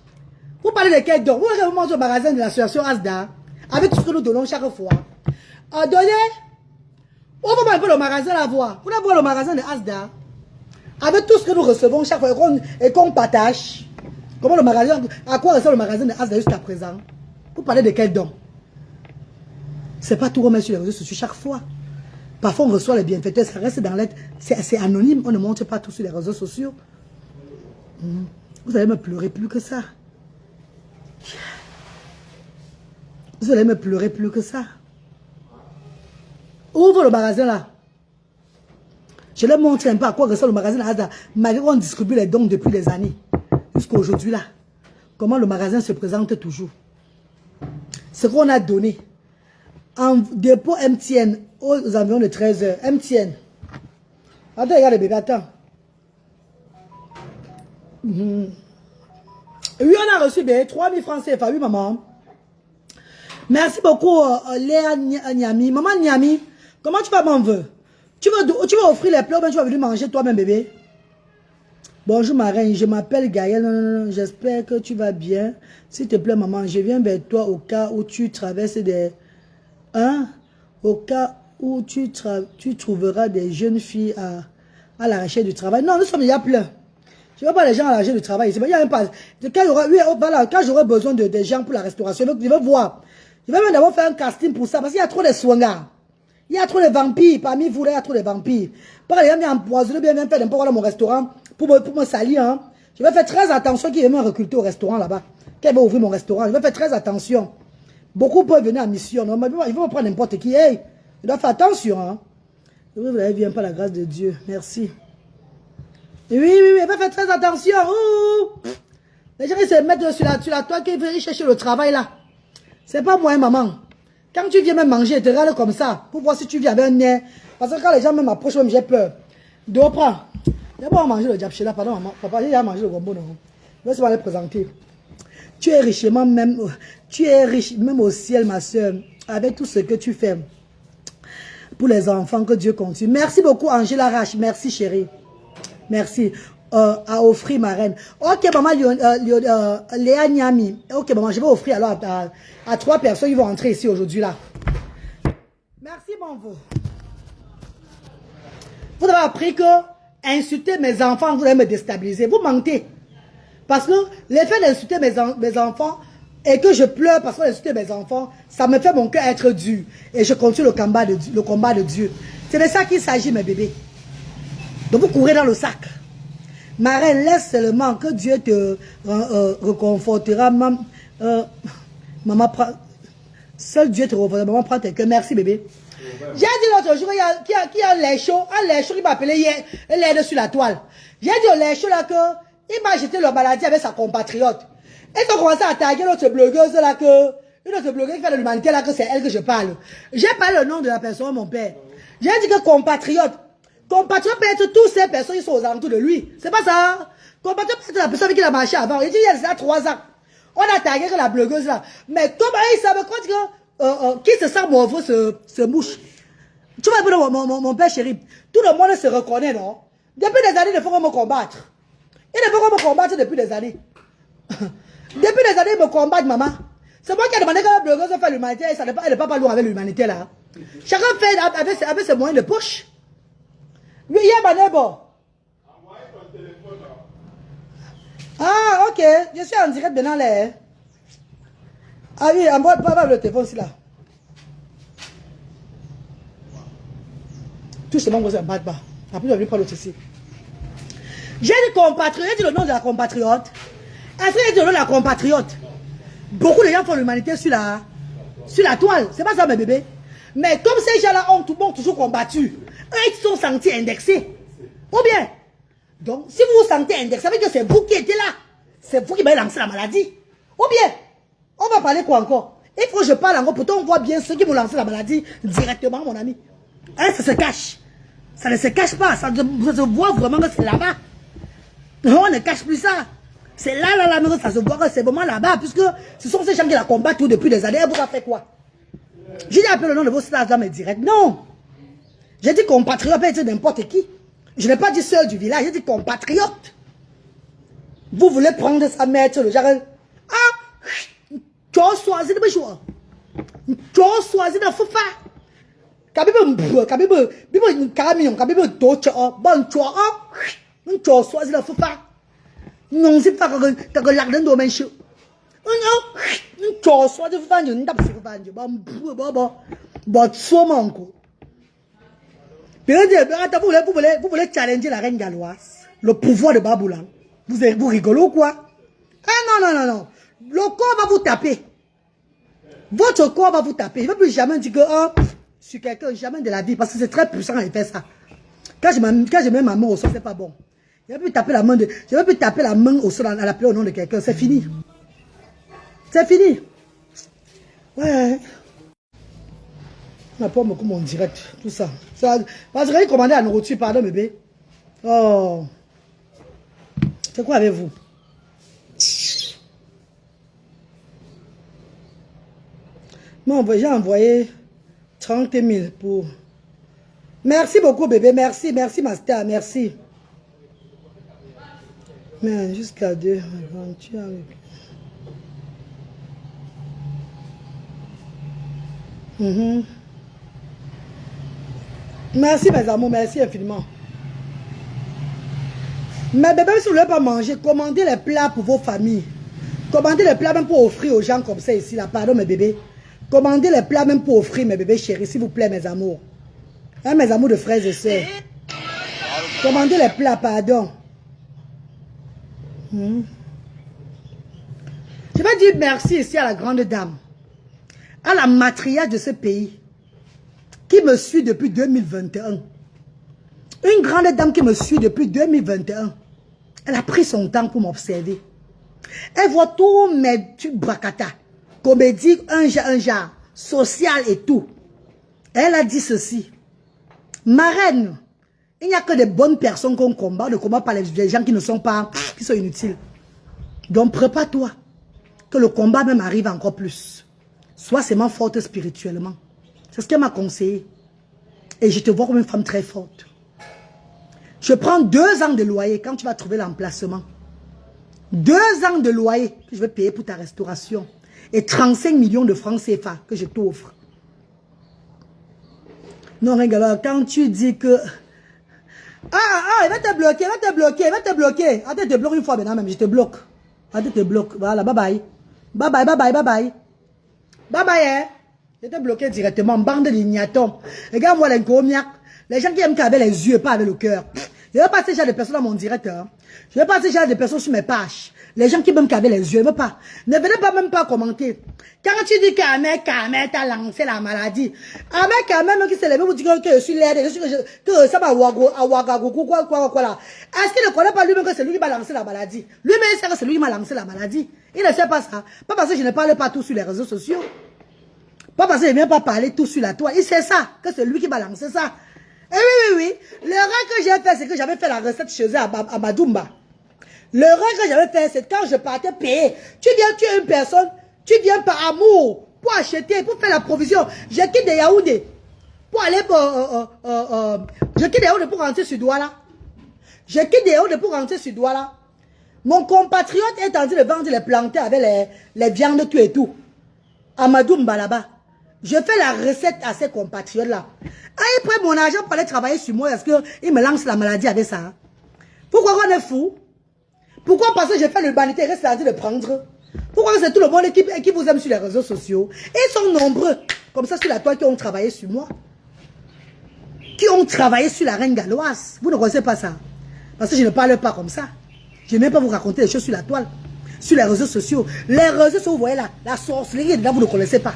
Vous parlez de quel don? Vous voulez qu'on vous montre le magasin de l'association Asda. Avec tout ce que nous donnons chaque fois. Donnez. On va voir un peu le magasin à voir. Vous voulez voir le magasin de Asda. Avec tout ce que nous recevons chaque fois et qu'on partage. Comment le magasin, à quoi ressemble le magasin de Asda jusqu'à présent? Vous parlez de quel don? C'est pas tout remis sur les réseaux sociaux chaque fois. Parfois on reçoit les bienfaiteurs, ça reste dans l'aide. C'est anonyme, on ne montre pas tout sur les réseaux sociaux. Vous allez me pleurer plus que ça. Vous allez me pleurer plus que ça. Ouvre le magasin là. Je leur montre un peu à quoi ressemble le magasin là. Malgré qu'on distribue les dons depuis des années. Jusqu'à aujourd'hui là. Comment le magasin se présente toujours. Ce qu'on a donné. En dépôt MTN aux environs de 13h. MTN. Attends, regarde bébé, attends. Oui, on a reçu bien 3000 francs CFA. Oui, maman. Merci beaucoup, Léa Niami. Maman Niami, comment tu vas, mon vœu? Tu vas offrir les plats ou bien tu vas venir manger toi-même, bébé? Bonjour, ma reine. Je m'appelle Gaëlle. Non. J'espère que tu vas bien. S'il te plaît, maman, je viens vers toi au cas où tu traverses des... Hein? Au cas où tu trouveras des jeunes filles à la recherche du travail. Non, nous sommes déjà plein. Je ne veux pas les gens à la recherche du travail. Il y a un pas. Quand j'aurai besoin de gens pour la restauration, je vais voir. Je vais même d'abord faire un casting pour ça parce qu'il y a trop de soignards. Il y a trop de vampires. Parmi vous, là, il y a trop de vampires. Par exemple, il y a empoisonné, bien faire n'importe quoi dans mon restaurant pour me salir. Hein. Je vais faire très attention qui vient me recruter au restaurant là-bas. Quand il va ouvrir mon restaurant, je vais faire très attention. Beaucoup peuvent venir en mission. Non? Ils vont prendre n'importe qui. Hey, je dois faire attention. Hein. Vous n'avez bien pas la grâce de Dieu. Merci. Oui, oui, oui, va faire très attention. Ouh. Les gens, ils se mettent sur la toile, ils cherchent le travail là. C'est pas moi, maman. Quand tu viens me manger, te regarde comme ça, pour voir si tu viens avec un nez. Parce que quand les gens m'approchent, même j'ai peur. Donc, prends. J'ai pas manger le diabché là, pardon, maman. Papa, j'ai mangé le gombo, non. Laisse-moi les présenter. Tu es richement même, tu es riche même au ciel, ma soeur, avec tout ce que tu fais pour les enfants, que Dieu continue. Merci beaucoup, Angela Rache. Merci, chérie. Merci. À offrir ma reine. Ok, maman, Léa Niami. Ok, maman, je vais offrir alors à 3 personnes qui vont entrer ici aujourd'hui là. Merci, mon vous. Vous avez appris que insulter mes enfants, vous allez me déstabiliser. Vous mentez. Parce que l'effet d'insulter mes enfants et que je pleure parce que d'insulter mes enfants, ça me fait mon cœur être dur. Et je continue le combat de Dieu. C'est de ça qu'il s'agit, mes bébés. Donc vous courez dans le sac. Ma reine, laisse seulement que Dieu te reconfortera. Maman, seul Dieu te reconfortera. Maman, prends tes cœurs. Merci, bébé. J'ai dit l'autre jour, qu'il y a un lait chaud qui m'a appelé hier, l'aide sur la toile. J'ai dit au lait chaud là que il m'a jeté leur maladie avec sa compatriote. Ils ont commencé à taguer l'autre blogueuse là une autre blogueuse qui fait de l'humanité là que c'est elle que je parle. J'ai pas le nom de la personne, mon père. J'ai dit que compatriote. Compatriote peut être tous ces personnes qui sont aux alentours de lui. C'est pas ça. Compatriote peut être la personne avec qui il a marché avant. Il dit il y a 3 ans. On a tagué que la blogueuse là. Mais comment ils savent quoi que qui se sent mauvais se mouche. Tu vois mon père chéri. Tout le monde se reconnaît, non? Depuis des années, il faut me combattre. Il ne faut pas me combattre depuis des années. Depuis des années, il me combattent, maman. C'est moi qui ai demandé que la blogueuse fasse l'humanité. Elle n'est pas loin avec l'humanité là. Chacun fait avec ses moyens de poche. Oui, il y a ma neighbor. Ah, ok. Je suis en direct maintenant là. Ah oui, envoie pas le téléphone aussi là. Tout ce monde vous abatte pas. Après, je vais venir prendre l'autre ici. J'ai dit compatriote, j'ai dit le nom de la compatriote. Est-ce que j'ai dit le nom de la compatriote? Beaucoup de gens font l'humanité sur la toile. C'est pas ça, mes bébés. Mais comme ces gens-là ont toujours combattu, eux, ils sont sentis indexés. Ou bien, donc, si vous vous sentez indexé, ça veut dire que c'est vous qui étiez là. C'est vous qui m'avez lancé la maladie. Ou bien, on va parler quoi encore? Il faut que je parle encore, pourtant on voit bien ceux qui m'ont lancé la maladie directement, mon ami. Hein, ça se cache. Ça ne se cache pas. Ça se voit vraiment que c'est là-bas. On ne cache plus ça. C'est là, mais ça se voit que c'est vraiment là-bas, puisque ce sont ces gens qui la combattent depuis des années. Elle vous a fait quoi? J'ai dit appelé le nom de vos stars dans mes directs. Non. J'ai dit compatriote peut être n'importe qui. Je n'ai pas dit sœur du village, j'ai dit compatriote. Vous voulez prendre sa mère, le genre. Ah! Tu as choisi de me jouer. Tu as choisi de faire. Non, c'est pas que l'argent de mes cheveux. Non, tu as choisi de faire une tape sur le banc. Bon, vous voulez challenger la reine galloise, le pouvoir de Baboulan. Vous rigolez ou quoi? Ah non. Le corps va vous taper. Votre corps va vous taper. Il ne va plus jamais dire que sur quelqu'un, jamais de la vie, parce que c'est très puissant de faire ça. Quand je mets ma main au sol, c'est pas bon. Je ne vais plus taper la main au sol, à l'appeler au nom de quelqu'un. C'est fini. C'est fini. Ouais. On n'a pas beaucoup mon direct, tout ça. Parce que j'ai commandé la nourriture, pardon bébé. Oh. C'est quoi avec vous? J'ai envoyé 30 000 pour... Merci beaucoup bébé, merci Master, merci. Mais jusqu'à 2, aventure avec... Merci mes amours, merci infiniment. Mais bébé, si vous ne voulez pas manger, commandez les plats pour vos familles. Commandez les plats même pour offrir aux gens comme ça ici, là. Pardon mes bébés. Commandez les plats même pour offrir mes bébés chéris, s'il vous plaît mes amours. Hein, mes amours de frères et sœurs. Commandez les plats, pardon. Je vais dire merci ici à la grande dame, à la matriarche de ce pays, qui me suit depuis 2021. Une grande dame qui me suit depuis 2021. Elle a pris son temps pour m'observer. Elle voit tous mes trucs bracata. Comédie, un genre, social et tout. Elle a dit ceci. Ma reine, il n'y a que des bonnes personnes qu'on combat. On ne combat pas les gens qui ne sont pas, qui sont inutiles. Donc prépare-toi. Que le combat même arrive encore plus. Sois seulement forte spirituellement. C'est ce qu'elle m'a conseillé. Et je te vois comme une femme très forte. Je prends 2 ans de loyer quand tu vas trouver l'emplacement. 2 ans de loyer que je vais payer pour ta restauration. Et 35 millions de francs CFA que je t'offre. Non, regarde, quand tu dis que... il va te bloquer, il va te bloquer, il va te bloquer. Attends, je te bloque une fois maintenant même, je te bloque. Attends, je te bloque. Voilà, bye bye. Bye bye, bye bye, bye bye. Bye bye, hein. Je t'ai bloqué directement, bande d'ignatons. Regarde-moi les gomiacs. Les gens qui aiment qu'avec les yeux, pas avec le cœur. Je vais passer déjà des personnes dans mon direct. Hein. Je vais passer déjà des personnes sur mes pages. Les gens qui m'aiment qu'avec les yeux, ne veulent pas. Ne venez pas même pas commenter. Quand tu dis qu'Ahmed t'a lancé la maladie. Ahmed qui s'est levé pour dire que je suis l'aide, que ça va à Ouagagougou, quoi là. Est-ce qu'il ne connaît pas lui-même que c'est lui qui m'a lancé la maladie? Lui-même il sait que c'est lui qui m'a lancé la maladie. Il ne sait pas ça. Pas parce que je ne parle pas tout sur les réseaux sociaux. Pas parce que je ne viens pas parler tout sur la toile. Il sait ça, que c'est lui qui m'a lancé ça. Et oui. L'erreur que j'ai fait, c'est que j'avais fait la recette chez eux à Madoumba. L'erreur que j'avais fait, c'est quand je partais payer. Tu viens tuer une personne, tu viens par amour, pour acheter, pour faire la provision. Je quitte des Yaoundé pour aller je quitte des Yaoundé pour rentrer sur Douala. Je quitte des Yaoundé pour rentrer sur Douala. Mon compatriote est en train de vendre les plantés avec les viandes, tout et tout. À Madoumba là-bas. Je fais la recette à ces compatriotes-là. Il prend mon argent pour aller travailler sur moi. Est-ce qu'il me lance la maladie avec ça? Pourquoi on est fou? Pourquoi parce que je fais l'urbanité, il reste en train de prendre? Pourquoi c'est tout le monde qui vous aime sur les réseaux sociaux? Et ils sont nombreux, comme ça sur la toile, qui ont travaillé sur moi. Qui ont travaillé sur la reine galloise. Vous ne connaissez pas ça. Parce que je ne parle pas comme ça. Je ne vais même pas vous raconter des choses sur la toile. Sur les réseaux sociaux. Les réseaux sociaux, vous voyez là, la sorcellerie est dedans, vous ne connaissez pas.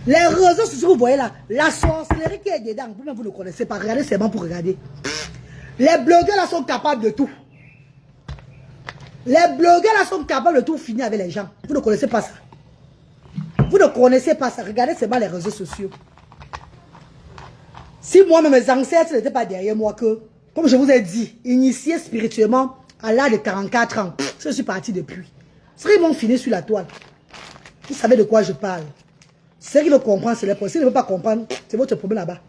Les réseaux sociaux, vous voyez là, la sorcellerie qui est dedans, vous-même vous ne connaissez pas. Regardez, c'est bon pour regarder. Les blogueurs là sont capables de tout. Les blogueurs là sont capables de tout finir avec les gens. Vous ne connaissez pas ça. Vous ne connaissez pas ça. Regardez seulement les réseaux sociaux. Si moi-même mes ancêtres n'étaient pas derrière moi que, comme je vous ai dit, initié spirituellement à l'âge de 44 ans, je suis parti depuis. Ils m'ont fini sur la toile. Vous savez de quoi je parle. Ceux qui veulent comprendre, c'est les possible. S'ils ne veulent pas comprendre, c'est votre problème là-bas.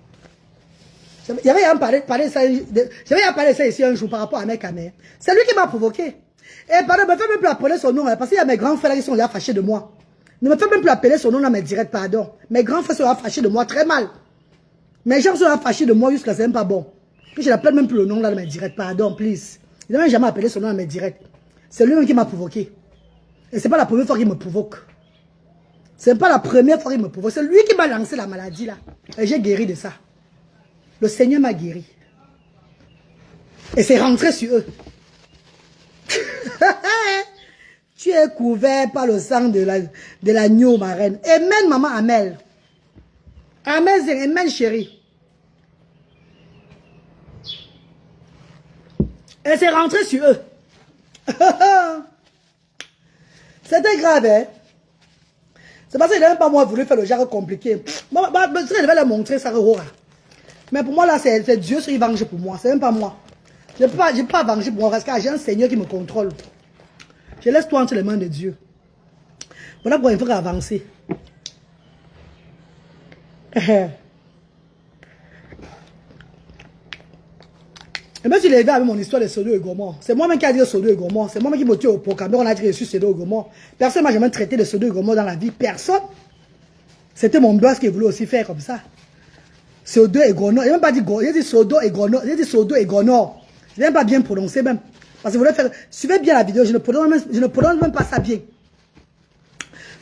J'avais parlé de ça ici un jour par rapport à mes caméras. C'est lui qui m'a provoqué. Et pardon, ne me fais même plus appeler son nom, parce qu'il y a mes grands frères qui sont là fâchés de moi. Ne me fais même plus appeler son nom dans mes directs, pardon. Mes grands frères sont là fâchés de moi très mal. Mes gens sont là fâchés de moi jusqu'à c'est même pas bon. Que je n'appelle même plus le nom là dans mes directs, pardon, please. Il n'a même jamais appelé son nom dans mes directs. C'est lui-même qui m'a provoqué. Et c'est pas la première fois qu'il me provoque. C'est pas la première fois qu'il me provoque. C'est lui qui m'a lancé la maladie là. Et j'ai guéri de ça. Le Seigneur m'a guéri. Et c'est rentré sur eux. Tu es couvert par le sang de l'agneau, ma reine. Amen, maman Amel. Amen, chérie. Et c'est rentré sur eux. C'était grave, hein. C'est parce que je n'ai même pas moi voulu faire le genre compliqué. Je devais leur montrer ça. Mais pour moi, là, c'est Dieu qui venge pour moi. C'est même pas moi. Je ne peux pas venger pour moi parce que j'ai un Seigneur qui me contrôle. Je laisse tout entre les mains de Dieu. Voilà pourquoi il faut avancer. Et même si les gars avec mon histoire de Sodome et Gomorrhe, c'est moi-même qui a dit Sodome et Gomorrhe. C'est moi-même qui me tue au programme. On a dit que je suis Sodome et Gomorrhe. Personne ne m'a jamais traité de Sodome et Gomorrhe dans la vie. Personne. C'était mon boss qui voulait aussi faire comme ça. Sodome et Gomorrhe. Il n'a même pas dit Gomorrhe. Il a dit Sodome et Gomorrhe. Il a dit Sodome et Gomorrhe. Je n'ai même pas bien prononcé même. Parce que vous voulez faire... Suivez bien la vidéo. Je ne prononce même pas ça bien.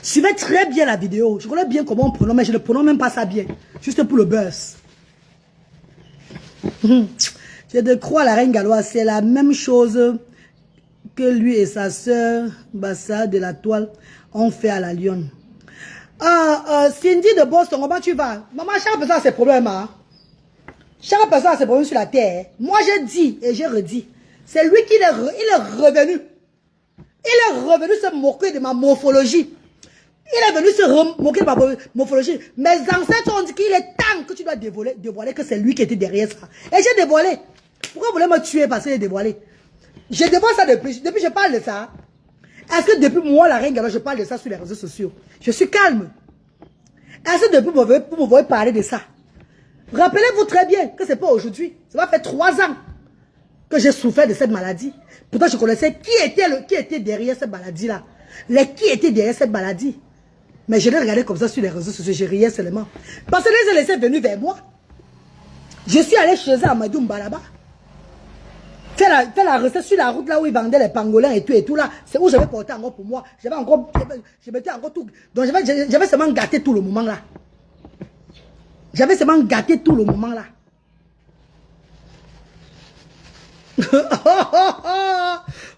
Suivez très bien la vidéo. Je connais bien comment on prononce, mais je ne prononce même pas ça bien. Juste pour le buzz. Je te crois, la reine galloise, c'est la même chose que lui et sa sœur, Bassa de la toile, ont fait à la Lyon. Cindy de Boston, comment tu vas? Maman, j'ai besoin de ces problèmes. Hein? Chaque personne a ses problèmes sur la terre. Moi, j'ai dit et j'ai redit. C'est lui qui il est revenu. Il est revenu se moquer de ma morphologie. Il est venu se moquer de ma morphologie. Mes ancêtres ont dit qu'il est temps que tu dois dévoiler que c'est lui qui était derrière ça. Et j'ai dévoilé. Pourquoi vous voulez me tuer parce qu'il est dévoilé? Je dévoile ça depuis que je parle de ça. Est-ce que depuis moi, la reine, alors je parle de ça sur les réseaux sociaux? Je suis calme. Est-ce que depuis vous voyez parler de ça? Rappelez-vous très bien que c'est pas aujourd'hui. Ça va faire 3 ans que j'ai souffert de cette maladie. Pourtant, je connaissais qui était derrière cette maladie-là. Qui était derrière cette maladie. Mais je l'ai regardé comme ça sur les réseaux sociaux. Je riais seulement. Parce que les laissés venus vers moi. Je suis allé chez eux à Madoumba là-bas. Faire la recette sur la route là où ils vendaient les pangolins et tout là. C'est où j'avais porté encore pour moi. J'avais encore, je mettais encore tout. Donc j'avais seulement gâté tout le moment là. J'avais seulement gâté tout le moment là.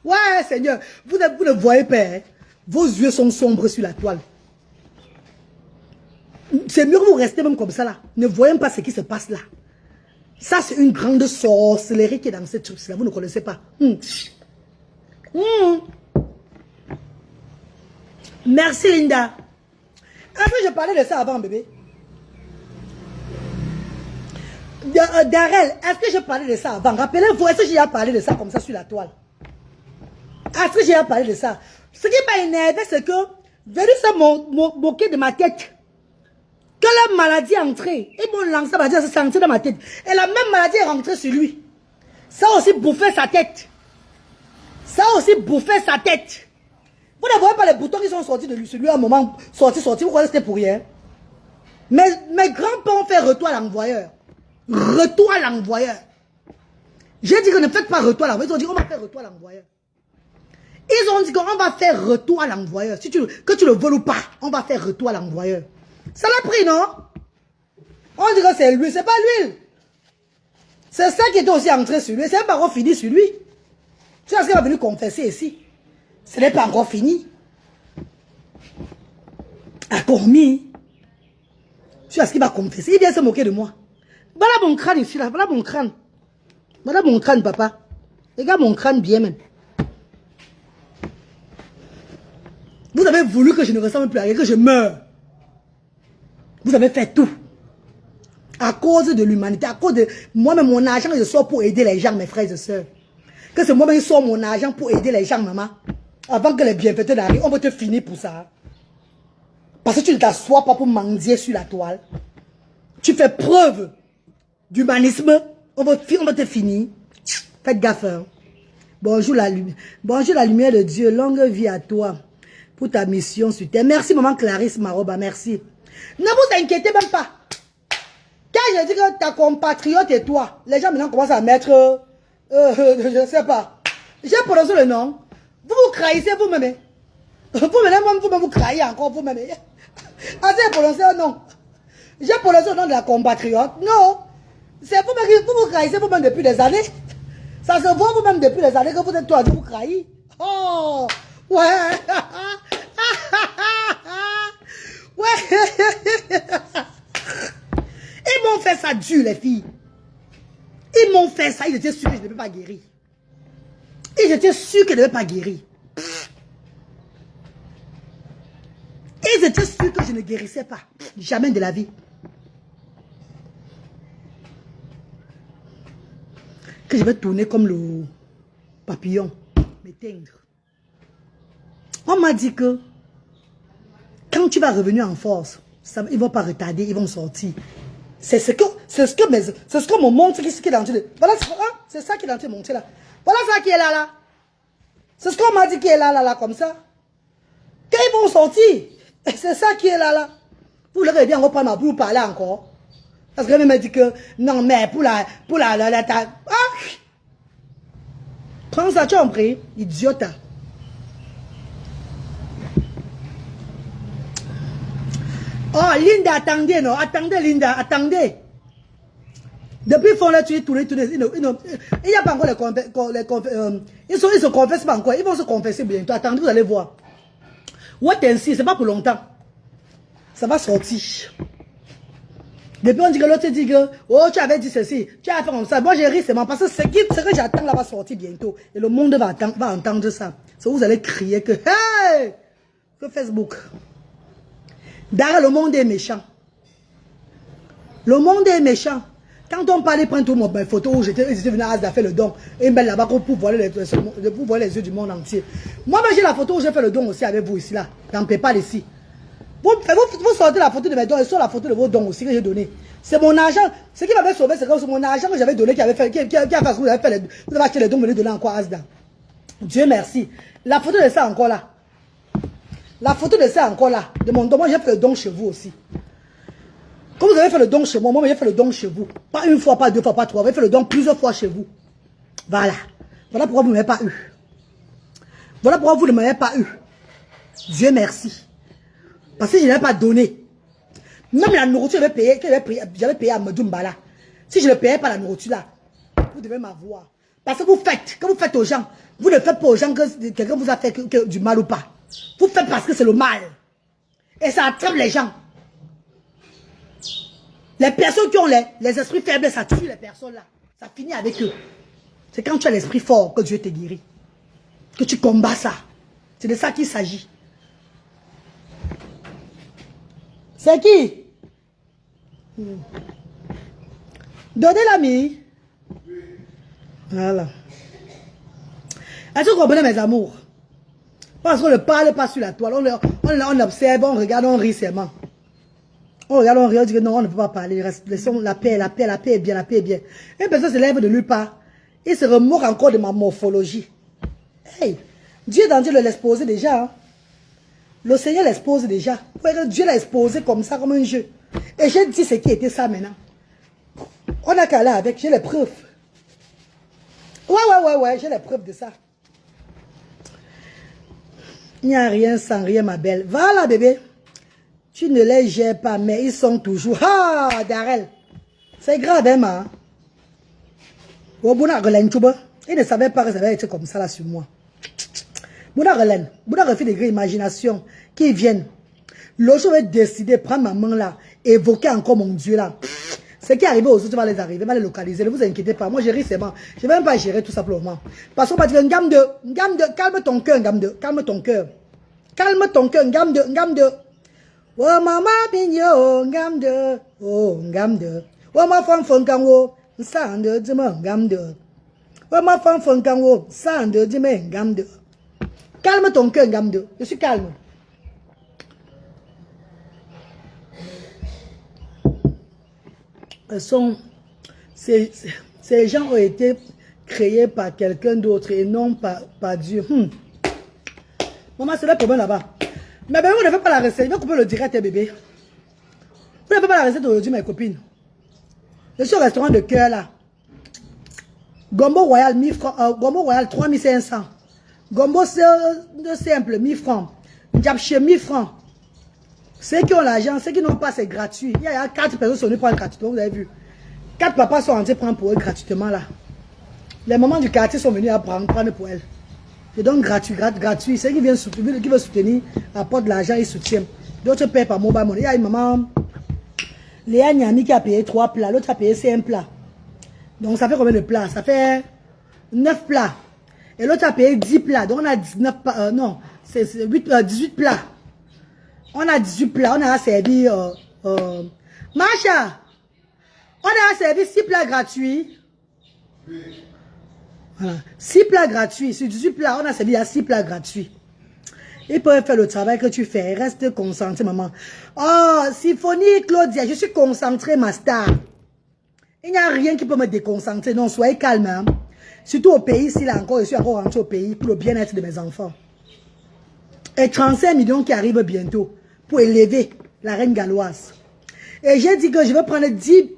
Ouais, Seigneur. Vous ne voyez pas. Hein? Vos yeux sont sombres sur la toile. C'est mieux que vous restez même comme ça là. Ne voyez pas ce qui se passe là. Ça, c'est une grande sorcellerie qui est dans cette truc-là. Vous ne connaissez pas. Merci, Linda. Est-ce que je parlais de ça avant, bébé? Darrell, est-ce que je parlais de ça avant? Rappelez-vous, est-ce que j'ai parlé de ça comme ça sur la toile? Est-ce que j'ai parlé de ça? Ce qui m'a énervé, c'est que, venu se moquer de ma tête. Que la maladie est entrée. Ils m'ont lancé la maladie, c'est entré dans ma tête. Et la même maladie est rentrée sur lui. Ça a aussi bouffé sa tête. Ça a aussi bouffé sa tête. Vous ne voyez pas les boutons qui sont sortis de lui, sur lui à un moment, sorti. Vous croyez que c'était pour rien? Mais mes grands-parents ont fait retour à l'envoyeur. Retour à l'envoyeur. J'ai dit que ne faites pas retour à l'envoyeur. Ils ont dit qu'on va faire retour à l'envoyeur. Ils ont dit qu'on va faire retour à l'envoyeur. Que tu le veux ou pas, on va faire retour à l'envoyeur. Ça l'a pris, non? On dit que c'est lui, c'est pas l'huile. C'est ça qui était aussi entré sur lui. C'est même pas encore fini sur lui. Tu sais ce qu'il va venir confesser ici? Ce n'est pas encore fini. Encore mis. Tu sais ce qu'il va confesser? Il vient se moquer de moi. Voilà mon crâne ici, là. Voilà mon crâne. Voilà mon crâne, papa. Regarde mon crâne bien, même. Vous avez voulu que je ne ressemble plus à rien, que je meure. Vous avez fait tout. À cause de l'humanité, à cause de moi-même, mon argent, je sors pour aider les gens, mes frères et sœurs. Que c'est moi-même qui sors mon argent pour aider les gens, maman. Avant que les bienfaiteurs n'arrivent, on va te finir pour ça. Parce que tu ne t'assois pas pour mendier sur la toile. Tu fais preuve d'humanisme, on va te finir. Faites gaffe. Hein. Bonjour la lumière de Dieu. Longue vie à toi pour ta mission sur terre. Merci, maman Clarisse Maroba, merci. Ne vous inquiétez même pas. Quand je dis que ta compatriote et toi, les gens maintenant commencent à mettre, je ne sais pas. J'ai prononcé le nom. Vous vous trahissez vous-même. Vous-même vous trahissez encore vous-même. J'ai prononcé un nom. J'ai prononcé le nom de la compatriote. Non. C'est vous-même qui vous trahissez vous-même depuis des années. Ça se voit vous-même depuis des années que vous êtes toi qui vous trahissez. Oh, ouais. Ouais. Ils m'ont fait ça dur, les filles. Ils m'ont fait ça. Ils étaient sûrs que je ne devais pas guérir. Ils étaient sûrs que je ne devais pas guérir. Ils étaient sûrs que je ne guérissais pas. Jamais de la vie. Que je vais tourner comme le papillon. M'éteindre. On m'a dit que quand tu vas revenir en force, ça, ils ne vont pas retarder, ils vont sortir. C'est ce que me montre ce qui est dans le. Voilà, c'est ça qui est dans le montre là. Voilà ça qui est là. C'est ce qu'on m'a dit qui est là, comme ça. Quand ils vont sortir, c'est ça qui est là. Vous l'aurez bien reprendre ma pour parler encore. Parce que m'a dit que non, mais pour la prends ça, tu as compris, idiote. Oh, Linda, attendez, non, attendez, Linda, attendez. Depuis qu'ils font là, tu es tourné, il n'y a pas encore ils se confessent pas encore, ils vont se confesser bientôt. Attendez, vous allez voir. What and see, c'est pas pour longtemps. Ça va sortir. Depuis on dit que l'autre dit que, oh, tu avais dit ceci, tu as fait comme ça. Moi, j'ai ri seulement parce que ce que j'attends là va sortir bientôt. Et le monde va entendre ça. C'est où vous allez crier que, hey! Que Facebook. Derrière, le monde est méchant. Le monde est méchant. Quand on parlait, prendre tout mes photos où j'étais venu à Asda faire le don. Et ben là-bas, pour voir les yeux du monde entier. Moi, j'ai la photo où j'ai fait le don aussi avec vous ici, là. Dans PayPal ici. Vous sortez la photo de mes dons et sur la photo de vos dons aussi que j'ai donné. C'est mon argent. Ce qui m'avait sauvé, c'est que c'est mon argent que j'avais donné qui avait fait, qui a fait que vous avez acheté les dons, vous les donner encore à Asda. Dieu merci. La photo de ça encore là. La photo de ça encore là. De mon don, moi j'ai fait le don chez vous aussi. Comme vous avez fait le don chez moi, moi j'ai fait le don chez vous. Pas une fois, pas deux fois, pas trois. Vous avez fait le don plusieurs fois chez vous. Voilà. Voilà pourquoi vous ne m'avez pas eu. Voilà pourquoi vous ne m'avez pas eu. Dieu merci. Parce que je n'avais pas donné. Même la nourriture, j'avais payé à Medumbala. Si je ne payais pas la nourriture là, vous devez m'avoir. Parce que vous faites, quand vous faites aux gens, vous ne faites pas aux gens que quelqu'un vous a fait du mal ou pas. Vous faites parce que c'est le mal. Et ça attrape les gens. Les personnes qui ont les esprits faibles, ça tue les personnes là. Ça finit avec eux. C'est quand tu as l'esprit fort que Dieu te guérit. Que tu combats ça. C'est de ça qu'il s'agit. C'est qui? Donnez l'ami. Voilà. Est-ce que vous comprenez mes amours? Parce qu'on ne parle pas sur la toile. On observe, on regarde, on rit seulement. On regarde, on rit, on dit que non, on ne peut pas parler. Laissons la paix est bien, la paix est bien. Une personne se lève de nulle part. Il se remorque encore de ma morphologie. Hey, Dieu dans Dieu le laisse poser déjà. Hein. Le Seigneur l'expose déjà. Dieu l'a exposé comme ça, comme un jeu. Et j'ai dit ce qui était ça maintenant. On a qu'à aller avec, j'ai les preuves. Ouais, j'ai les preuves de ça. Il n'y a rien sans rien, ma belle. Voilà, bébé. Tu ne les gères pas, mais ils sont toujours... Ah, Darrell. C'est grave, hein, ma. Il ne savait pas que ça allait être comme ça, là, sur moi. Bouddha refait des grandes imaginations qui viennent. L'autre jour, je vais décider de prendre ma main là, évoquer encore mon Dieu là. Ce qui est arrivé aux autres va les arriver, va les localiser. Ne vous inquiétez pas. Moi, j'ai ri, c'est bon. Je ne vais même pas gérer tout simplement. Parce qu'on va dire une gamme de, calme ton cœur, calme ton cœur. Calme ton cœur, gamme de. Oh, maman, pignon, gamme de. Oh, gamme de. Oh, ma femme, fonkango, sande, demain, gamme de. Oh, ma femme, fonkango, sande, demain, gamme de. Calme ton cœur, gamme de. Je suis calme. Ces gens ont été créés par quelqu'un d'autre et non par Dieu. Maman, c'est le problème là-bas. Mais bébé, vous ne faites pas la recette. Je vais couper le direct, bébé. Vous ne faites pas la recette aujourd'hui, mes copines. Je suis au restaurant de cœur là. Gombo Royal, 1000 francs. Gombo Royal, 3500. Gombo simple, 1000 francs. Diapché, 1000 francs. Ceux qui ont l'argent, ceux qui n'ont pas, c'est gratuit. Il y a 4 personnes qui sont venues prendre gratuitement, vous avez vu. 4 papas sont entrés prendre pour eux gratuitement là. Les mamans du quartier sont venus à prendre pour elles. Et donc gratuit. Ceux qui veulent soutenir, apportent de l'argent, ils soutiennent. D'autres paient par mobile money. Il y a une maman, Léa Niami qui a payé 3 plats, l'autre a payé 5 plats. Donc ça fait combien de plats? Ça fait 9 plats. Et l'autre a payé 10 plats. Donc on a 19 plats. Non, c'est 18 plats. On a 18 plats. On a servi... Macha, on a servi 6 plats gratuits. Oui. Voilà. 6 plats gratuits. Sur 18 plats, on a servi à 6 plats gratuits. Ils peuvent faire le travail que tu fais. Reste concentré, maman. Oh, Symphonie, Claudia, je suis concentrée, ma star. Il n'y a rien qui peut me déconcentrer. Non, soyez calme. Hein. Surtout au pays, ici, là encore, je suis encore rentré au pays pour le bien-être de mes enfants. Et 35 millions qui arrivent bientôt pour élever la reine galloise. Et j'ai dit que je vais prendre 10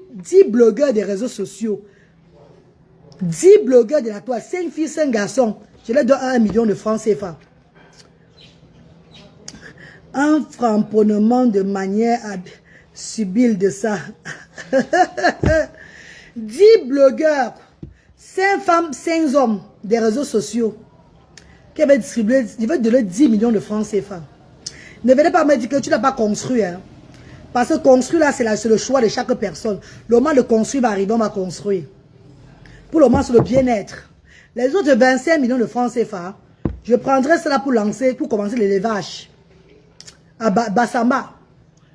blogueurs des réseaux sociaux. 10 blogueurs de la toile, 5 filles, 5 garçons. Je leur donne 1 million de francs CFA. Un framponnement de manière à subir de ça. 10 blogueurs, 5 femmes, 5 hommes des réseaux sociaux qui avaient distribué, je vais donner 10 millions de francs CFA. Ne venez pas me dire que tu n'as pas construit. Hein. Parce que construire là, c'est le choix de chaque personne. Le moment de construire va arriver, on va construire. Pour le moment, c'est le bien-être. Les autres 25 millions de francs CFA, je prendrai cela pour commencer l'élevage. À Bassamba.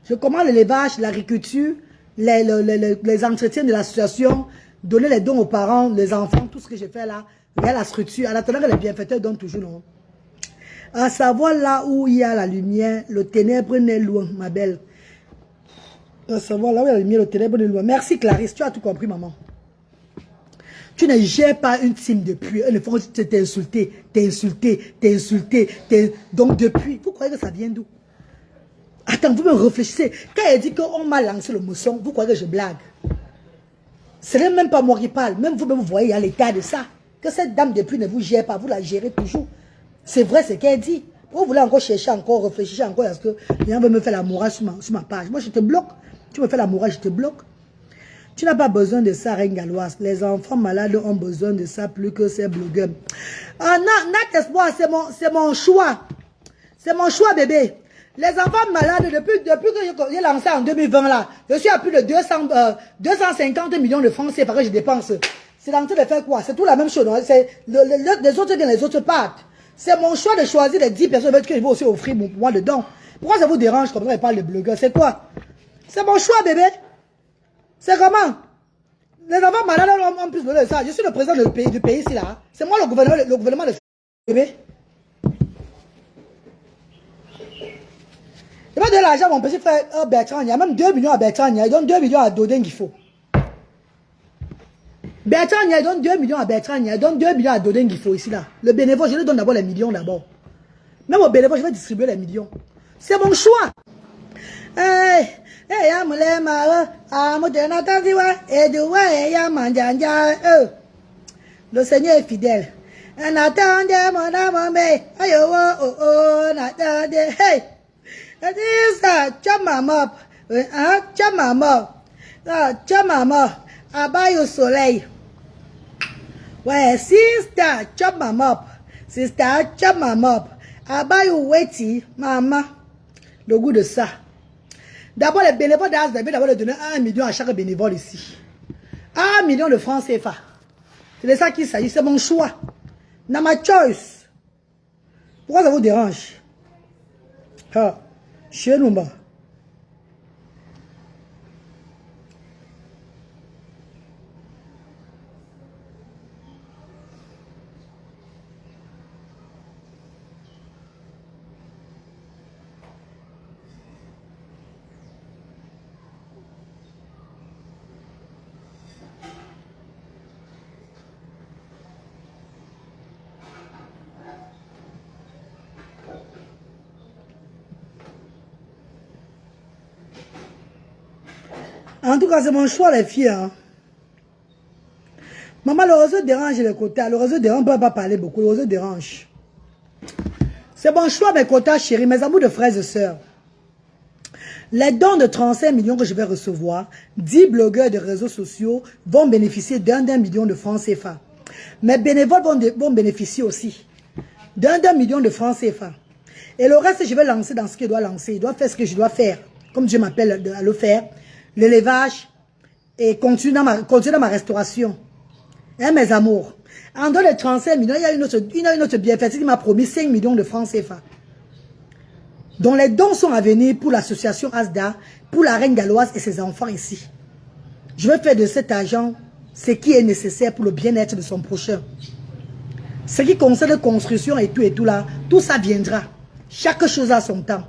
Je commence l'élevage, l'agriculture, les entretiens de l'association, donner les dons aux parents, les enfants, tout ce que j'ai fait là, vers la structure. En attendant que les bienfaiteurs donnent toujours, non? À savoir là où il y a la lumière, le ténèbre n'est loin, ma belle. À savoir là où il y a la lumière, le ténèbre n'est loin. Merci Clarisse, tu as tout compris, maman. Tu ne gères pas une team depuis. Une fois, tu t'es insulté, t'es insulté, t'es insulté. Donc depuis, vous croyez que ça vient d'où? Attends, vous me réfléchissez. Quand elle dit qu'on m'a lancé le mousson, vous croyez que je blague? Ce n'est même pas moi qui parle. Même vous voyez à l'état de ça. Que cette dame depuis ne vous gère pas, vous la gérez toujours. C'est vrai ce qu'elle dit. Vous voulez encore chercher, encore réfléchir, encore à ce que les gens veulent me faire la morale sur ma page. Moi, je te bloque. Tu me fais la morale, je te bloque. Tu n'as pas besoin de ça, reine galloise. Les enfants malades ont besoin de ça plus que ces blogueurs. Ah non, Nat Espoir, c'est mon choix. C'est mon choix, bébé. Les enfants malades, depuis que j'ai lancé en 2020, là, je suis à plus de 250 millions de francs CFA que je dépense. C'est en train de faire quoi? C'est tout la même chose. C'est les autres viennent, les autres partent. C'est mon choix de choisir les 10 personnes que je vais aussi offrir pour moi dedans. Pourquoi ça vous dérange comme ça, je parle de blogueurs? C'est quoi? C'est mon choix, bébé. C'est comment? Les enfants malades ont plus besoin de ça. Je suis le président du pays ici, là. C'est moi le gouvernement de bébé. Il va donner l'argent à mon petit frère Bertrand. Il y a même 2 millions à Bertrand. Il donne 2 millions à Dodin qu'il faut. Bertrand, il donne 2 millions à Bertrand. Il donne 2 millions à Dodin qu'il faut ici, là. Le bénévole, je lui donne d'abord les millions d'abord. Même au bénévole, je vais distribuer les millions. C'est mon choix. Le Seigneur est fidèle. Abaye au soleil. Ouais, sister, chop ma mop. Sister, chop ma mop. Abaye au weti, maman. Le goût de ça. D'abord, les bénévoles d'As Bébé, d'abord, donner 1 million à chaque bénévole ici. 1 million de francs CFA. C'est de ça qu'il s'agit, c'est mon choix. Dans ma choice. Pourquoi ça vous dérange? Ah, chez nous, bah. En tout cas, c'est mon choix, les filles. Hein. Maman, le réseau dérange les quotas. Le réseau dérange, on ne peut pas parler beaucoup. Le réseau dérange. C'est mon choix, mes quotas, chéris, mes amours de frères et sœurs. Les dons de 35 millions que je vais recevoir, 10 blogueurs de réseaux sociaux vont bénéficier d'un million de francs CFA. Mes bénévoles vont bénéficier aussi d'un million de francs CFA. Et le reste, je vais lancer dans ce qu'il doit lancer. Il doit faire ce que je dois faire, comme Dieu m'appelle à le faire. L'élevage et continuer dans ma restauration. Hein, mes amours. En dehors de 35 millions, il y a une autre bienfaitrice qui m'a promis 5 millions de francs CFA. dont les dons sont à venir pour l'association Asda, pour la reine galloise et ses enfants ici. Je vais faire de cet argent ce qui est nécessaire pour le bien-être de son prochain. Ce qui concerne la construction et tout là, tout ça viendra. Chaque chose a son temps.